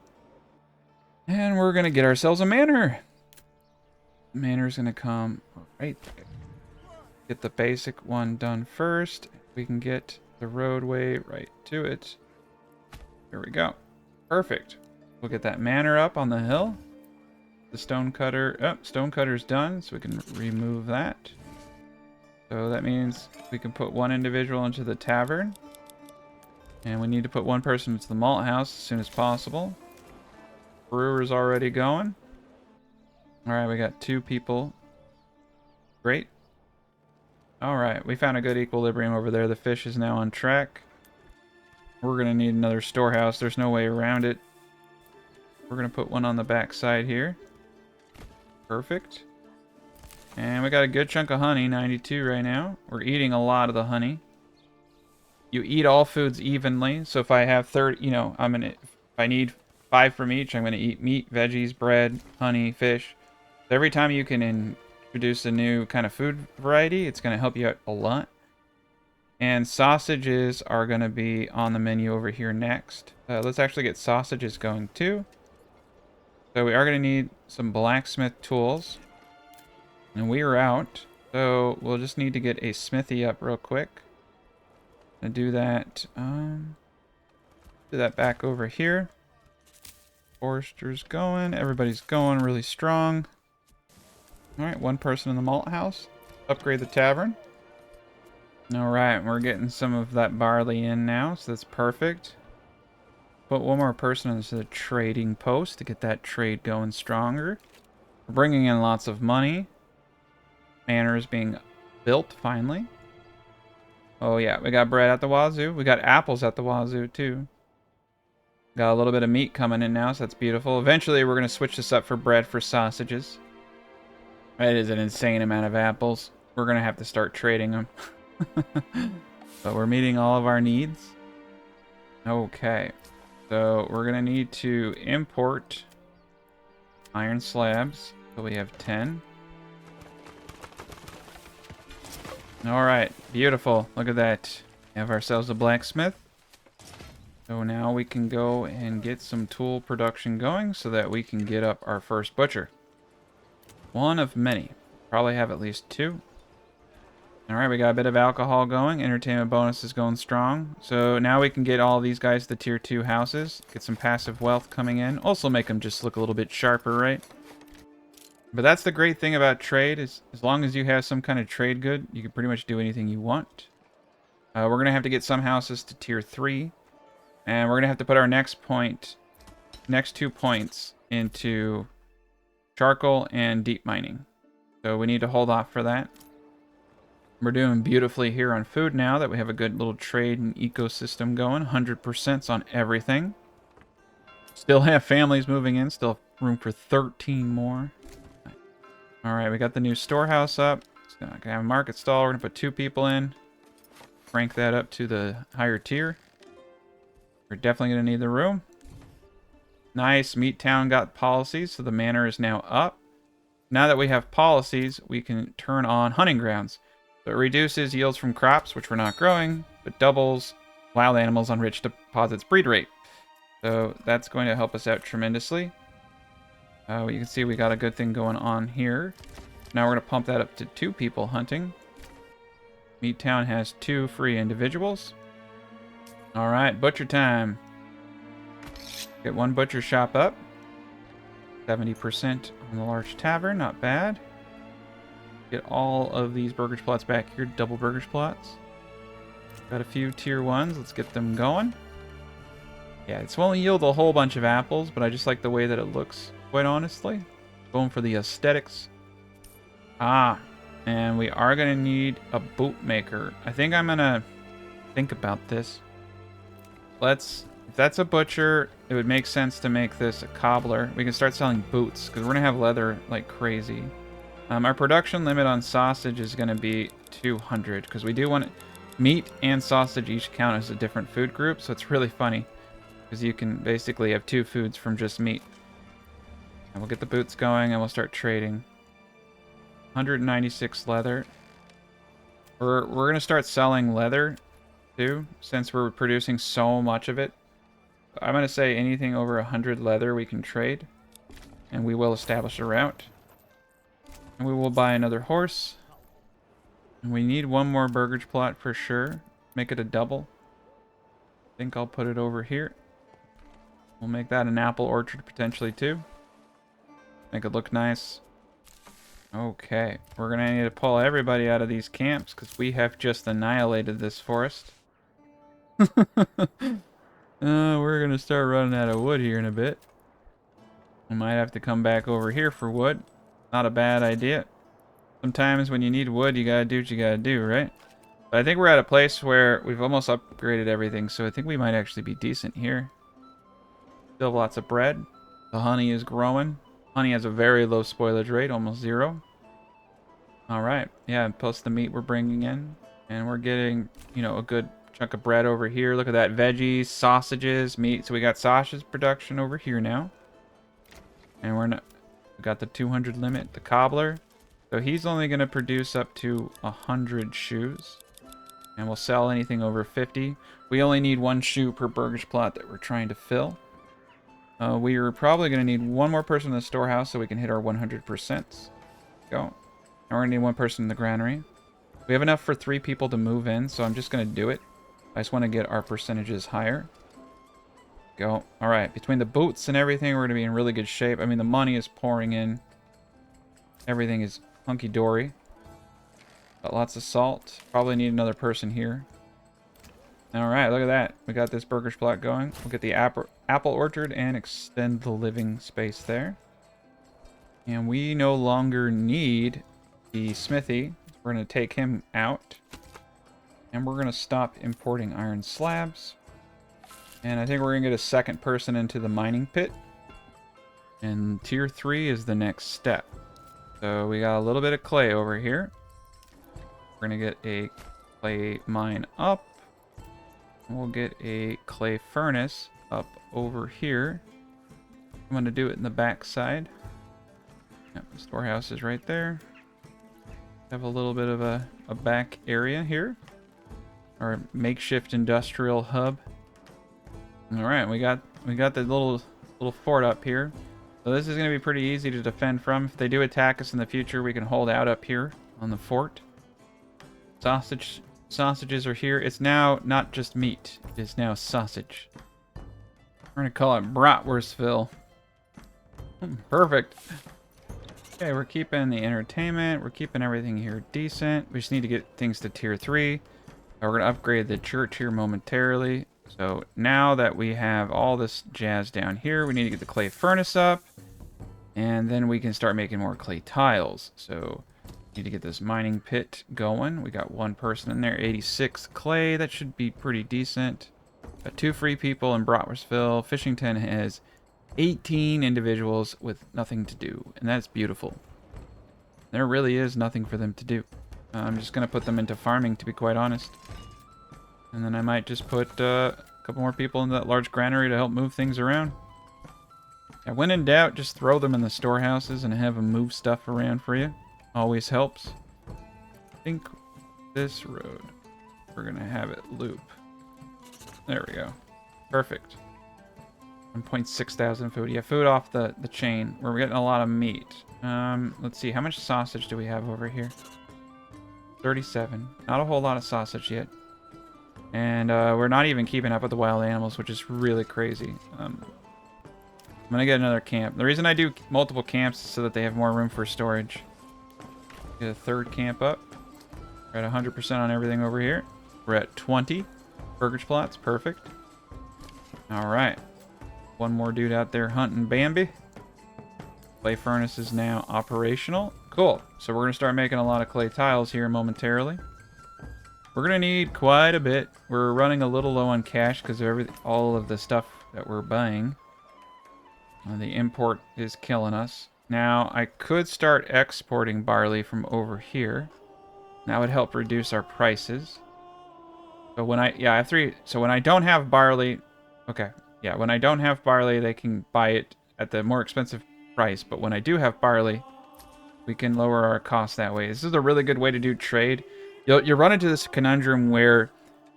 And we're going to get ourselves a manor. The manor's going to come right there. Get the basic one done first. We can get the roadway right to it. There we go. Perfect. We'll get that manor up on the hill. The stonecutter. Oh, stonecutter's done, so we can remove that. So that means we can put one individual into the tavern. And we need to put one person into the malt house as soon as possible. Brewer's already going. Alright, we got 2 people. Great. Alright, we found a good equilibrium over there. The fish is now on track. We're going to need another storehouse. There's no way around it. We're going to put one on the back side here. Perfect. And we got a good chunk of honey, 92 right now. We're eating a lot of the honey. You eat all foods evenly. So if I have 30, if I need 5 from each, I'm going to eat meat, veggies, bread, honey, fish. So every time you can introduce a new kind of food variety, it's going to help you out a lot. And sausages are going to be on the menu over here next. Let's actually get sausages going too. So we are going to need some blacksmith tools. And we are out. So we'll just need to get a smithy up real quick. And do that. Do that back over here. Forester's going. Everybody's going really strong. Alright, one person in the malt house. Upgrade the tavern. Alright, we're getting some of that barley in now, so that's perfect. Put one more person into the trading post to get that trade going stronger. We're bringing in lots of money. Manor is being built, finally. Oh yeah, we got bread at the wazoo. We got apples at the wazoo, too. Got a little bit of meat coming in now, so that's beautiful. Eventually, we're going to switch this up for bread for sausages. That is an insane amount of apples. We're going to have to start trading them. But we're meeting all of our needs. Okay. So we're going to need to import iron slabs. So we have 10. Alright. Beautiful. Look at that. We have ourselves a blacksmith. So now we can go and get some tool production going so that we can get up our first butcher. One of many. Probably have at least 2. Alright, we got a bit of alcohol going. Entertainment bonus is going strong. So now we can get all these guys to tier 2 houses. Get some passive wealth coming in. Also make them just look a little bit sharper, right? But that's the great thing about trade, is as long as you have some kind of trade good, you can pretty much do anything you want. We're going to have to get some houses to tier 3. And we're going to have to put our next 2 points into charcoal and deep mining. So we need to hold off for that. We're doing beautifully here on food now that we have a good little trade and ecosystem going. 100% on everything. Still have families moving in. Still have room for 13 more. Alright, we got the new storehouse up. So I can have a market stall. We're going to put 2 people in. Crank that up to the higher tier. We're definitely going to need the room. Nice. Meat Town got policies, so the manor is now up. Now that we have policies, we can turn on hunting grounds. So it reduces yields from crops, which we're not growing, but doubles wild animals on rich deposits breed rate. So that's going to help us out tremendously. You can see we got a good thing going on here. Now we're going to pump that up to 2 people hunting. Meat Town has 2 free individuals. Alright, butcher time. Get 1 butcher shop up. 70% on the large tavern, not bad. Get all of these burgage plots back here, double burgage plots. Got a few tier 1s, let's get them going. Yeah, this won't yield a whole bunch of apples, but I just like the way that it looks, quite honestly. Going for the aesthetics. And we are going to need a bootmaker. I think I'm going to think about this. If that's a butcher, it would make sense to make this a cobbler. We can start selling boots, because we're going to have leather like crazy. Our production limit on sausage is going to be 200, because we do want meat and sausage each count as a different food group, so it's really funny, because you can basically have 2 foods from just meat. And we'll get the boots going, and we'll start trading. 196 leather. We're going to start selling leather, too, since we're producing so much of it. I'm going to say anything over 100 leather we can trade, and we will establish a route. And we will buy another horse. And we need 1 more burgage plot for sure. Make it a double. I think I'll put it over here. We'll make that an apple orchard potentially too. Make it look nice. Okay, we're going to need to pull everybody out of these camps because we have just annihilated this forest. We're going to start running out of wood here in a bit. We might have to come back over here for wood. Not a bad idea. Sometimes when you need wood, you gotta do what you gotta do, right? But I think we're at a place where we've almost upgraded everything, so I think we might actually be decent here. Still have lots of bread. The honey is growing. Honey has a very low spoilage rate, almost 0. Alright, yeah, plus the meat we're bringing in. And we're getting, you know, a good chunk of bread over here. Look at that, veggies, sausages, meat. So we got sausage production over here now. And we got the 200 limit, the cobbler. So he's only going to produce up to 100 shoes. And we'll sell anything over 50. We only need 1 shoe per burgage plot that we're trying to fill. We are probably going to need 1 more person in the storehouse so we can hit our 100%. Go. And we're going to need 1 person in the granary. We have enough for 3 people to move in, so I'm just going to do it. I just want to get our percentages higher. Go. Alright, between the boots and everything, we're going to be in really good shape. I mean, the money is pouring in. Everything is hunky-dory. Got lots of salt. Probably need another person here. Alright, look at that. We got this burgers plot going. We'll get the apple orchard and extend the living space there. And we no longer need the smithy. We're going to take him out. And we're going to stop importing iron slabs. And I think we're going to get a second person into the mining pit. And tier 3 is the next step. So we got a little bit of clay over here. We're going to get a clay mine up. And we'll get a clay furnace up over here. I'm going to do it in the back side. Yep, the storehouse is right there. Have a little bit of a back area here. Our makeshift industrial hub. Alright, we got the little fort up here. So this is going to be pretty easy to defend from. If they do attack us in the future, we can hold out up here on the fort. Sausages are here. It's now not just meat. It is now sausage. We're going to call it Bratwurstville. Perfect. Okay, we're keeping the entertainment. We're keeping everything here decent. We just need to get things to tier 3. We're going to upgrade the church here momentarily. So now that we have all this jazz down here, we need to get the clay furnace up. And then we can start making more clay tiles. So need to get this mining pit going. We got 1 person in there, 86 clay. That should be pretty decent. Got 2 free people in Bratwurstville. Fishington has 18 individuals with nothing to do. And that's beautiful. There really is nothing for them to do. I'm just going to put them into farming, to be quite honest. And then I might just put a couple more people in that large granary to help move things around. Yeah, when in doubt, just throw them in the storehouses and have them move stuff around for you. Always helps. I think this road, we're going to have it loop. There we go. Perfect. 1.6 thousand food. Yeah, food off the chain. We're getting a lot of meat. Let's see. How much sausage do we have over here? 37. Not a whole lot of sausage yet. And we're not even keeping up with the wild animals, which is really crazy. I'm going to get another camp. The reason I do multiple camps is so that they have more room for storage. Get a 3rd camp up. We're at 100% on everything over here. We're at 20 burgage plots. Perfect. Alright. 1 more dude out there hunting Bambi. Clay furnace is now operational. Cool. So we're going to start making a lot of clay tiles here momentarily. We're going to need quite a bit. We're running a little low on cash because of all of the stuff that we're buying. The import is killing us. Now, I could start exporting barley from over here. That would help reduce our prices. But when I have 3. So when I don't have barley... Okay. Yeah, when I don't have barley, they can buy it at the more expensive price. But when I do have barley, we can lower our costs that way. This is a really good way to do trade. You'll run into this conundrum where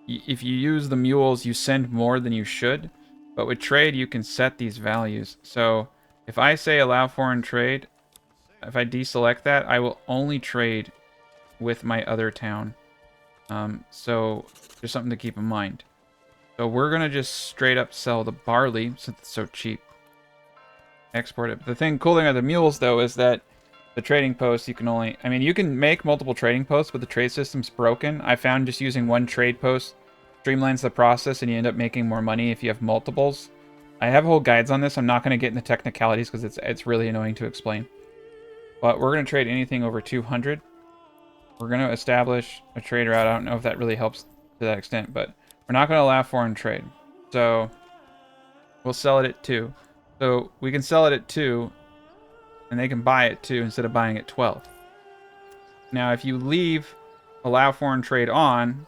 if you use the mules, you send more than you should. But with trade, you can set these values. So if I say allow foreign trade, if I deselect that, I will only trade with my other town. So there's something to keep in mind. So we're going to just straight up sell the barley since it's so cheap. Export it. The cool thing about the mules, though, is that the trading posts, you can only... I mean, you can make multiple trading posts, but the trade system's broken. I found just using 1 trade post streamlines the process, and you end up making more money if you have multiples. I have whole guides on this. I'm not going to get into technicalities because it's really annoying to explain. But we're going to trade anything over 200. We're going to establish a trade route. I don't know if that really helps to that extent, but we're not going to allow foreign trade. So we'll sell it at 2. So we can sell it at 2, and they can buy it 2 instead of buying at 12. Now, if you leave allow foreign trade on,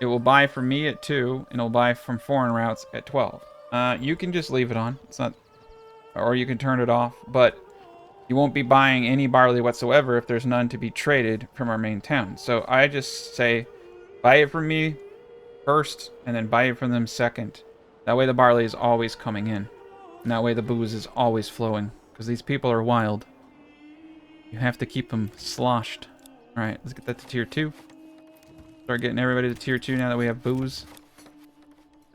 it will buy from me at 2, and it'll buy from foreign routes at 12. You can just leave it on. It's not, or you can turn it off, but you won't be buying any barley whatsoever if there's none to be traded from our main town. So I just say, buy it from me first, and then buy it from them second. That way the barley is always coming in. And that way the booze is always flowing. Because these people are wild. You have to keep them sloshed. Alright, let's get that to tier 2. Start getting everybody to tier 2 now that we have booze.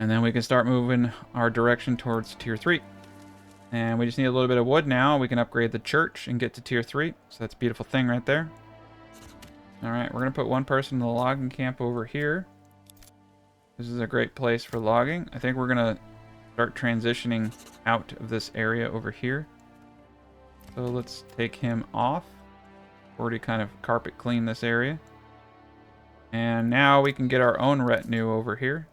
And then we can start moving our direction towards tier 3. And we just need a little bit of wood now. We can upgrade the church and get to tier 3. So that's a beautiful thing right there. Alright, we're going to put one person in the logging camp over here. This is a great place for logging. I think we're going to start transitioning out of this area over here. So let's take him off. Already kind of carpet clean this area. And now we can get our own retinue over here.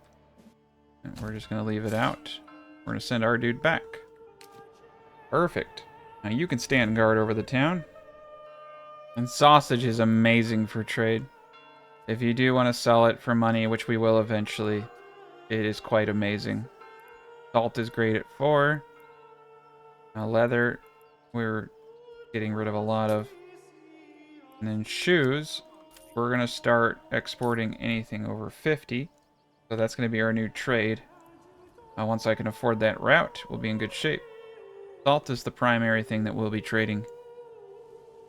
And we're just going to leave it out. We're going to send our dude back. Perfect. Now you can stand guard over the town. And sausage is amazing for trade. If you do want to sell it for money, which we will eventually, it is quite amazing. Salt is great at 4. Leather, we're getting rid of a lot of. And then shoes, we're going to start exporting anything over 50. So that's going to be our new trade. Once I can afford that route, we'll be in good shape. Salt is the primary thing that we'll be trading.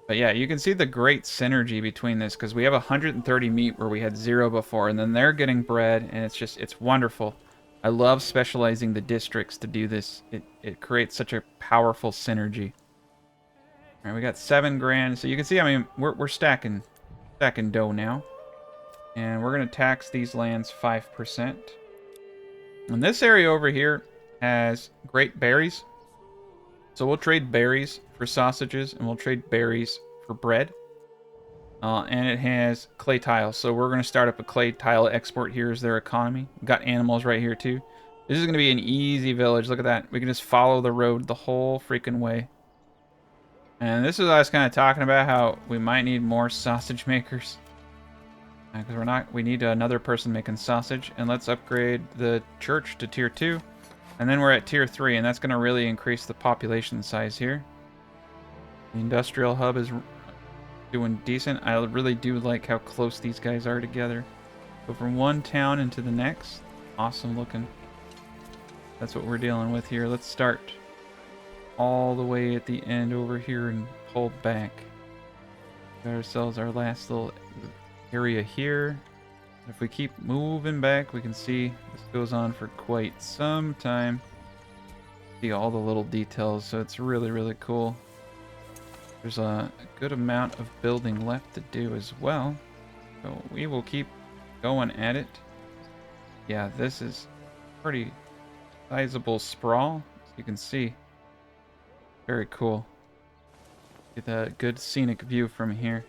But yeah, you can see the great synergy between this, because we have 130 meat where we had 0 before, and then they're getting bread, and it's wonderful. I love specializing the districts to do this. It creates such a powerful synergy. All right, we got 7 grand, so you can see, I mean, we're stacking dough now. And we're going to tax these lands 5%. And this area over here has great berries. So we'll trade berries for sausages, and we'll trade berries for bread. And it has clay tiles, so we're going to start up a clay tile export here as their economy. We've got animals right here too. This is going to be an easy village. Look at that. We can just follow the road the whole freaking way. And this is what I was kind of talking about, how we might need more sausage makers. Because we need another person making sausage. And let's upgrade the church to tier 2. And then we're at tier 3, and that's going to really increase the population size here. The industrial hub is doing decent. I really do like how close these guys are together. Go from one town into the next. Awesome looking. That's what we're dealing with here. Let's start all the way at the end over here and pull back. Got ourselves our last little area here. If we keep moving back, we can see this goes on for quite some time. See all the little details, so it's really, really cool. There's a good amount of building left to do as well. So we will keep going at it. Yeah, this is pretty sizable sprawl, as you can see. Very cool. Get a good scenic view from here.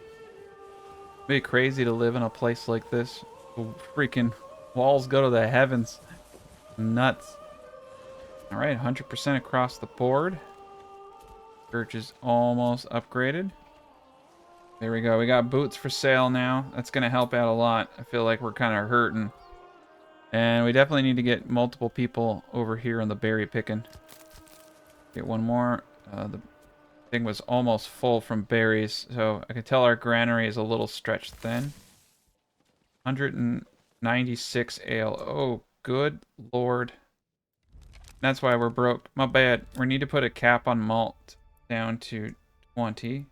It'd be crazy to live in a place like this. Freaking walls go to the heavens. Nuts. Alright, 100% across the board. Church is almost upgraded. There we go. We got boots for sale now. That's going to help out a lot. I feel like we're kind of hurting. And we definitely need to get multiple people over here on the berry picking. Get one more. The thing was almost full from berries, so I can tell our granary is a little stretched thin. 196 ale. Oh, good lord. That's why we're broke. My bad. We need to put a cap on malt down to 20.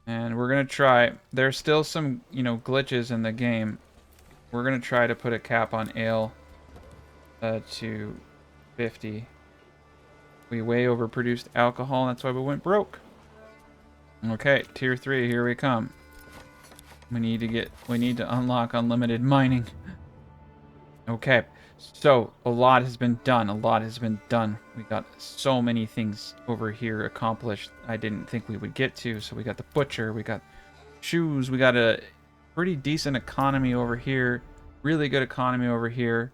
And we're going to try. There's still some, glitches in the game. We're going to try to put a cap on ale to 50. We way overproduced alcohol, and that's why we went broke. Okay, tier 3, here we come. We need to unlock unlimited mining. Okay, so a lot has been done. We got so many things over here accomplished I didn't think we would get to. So we got the butcher, we got shoes. We got a pretty decent economy over here. Really good economy over here.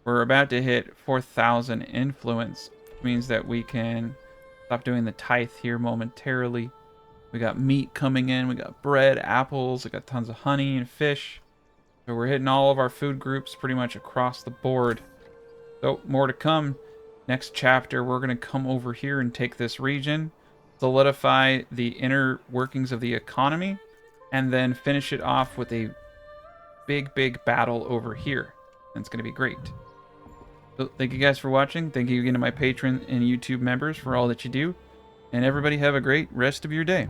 We're about to hit 4,000 influence, which means that we can stop doing the tithe here momentarily. We got meat coming in. We got bread, apples. We got tons of honey and fish. So we're hitting all of our food groups pretty much across the board. So more to come. Next chapter, we're going to come over here and take this region, solidify the inner workings of the economy, and then finish it off with a big battle over here. That's going to be great. So thank you guys for watching. Thank you again to my Patreon and YouTube members for all that you do. And everybody have a great rest of your day.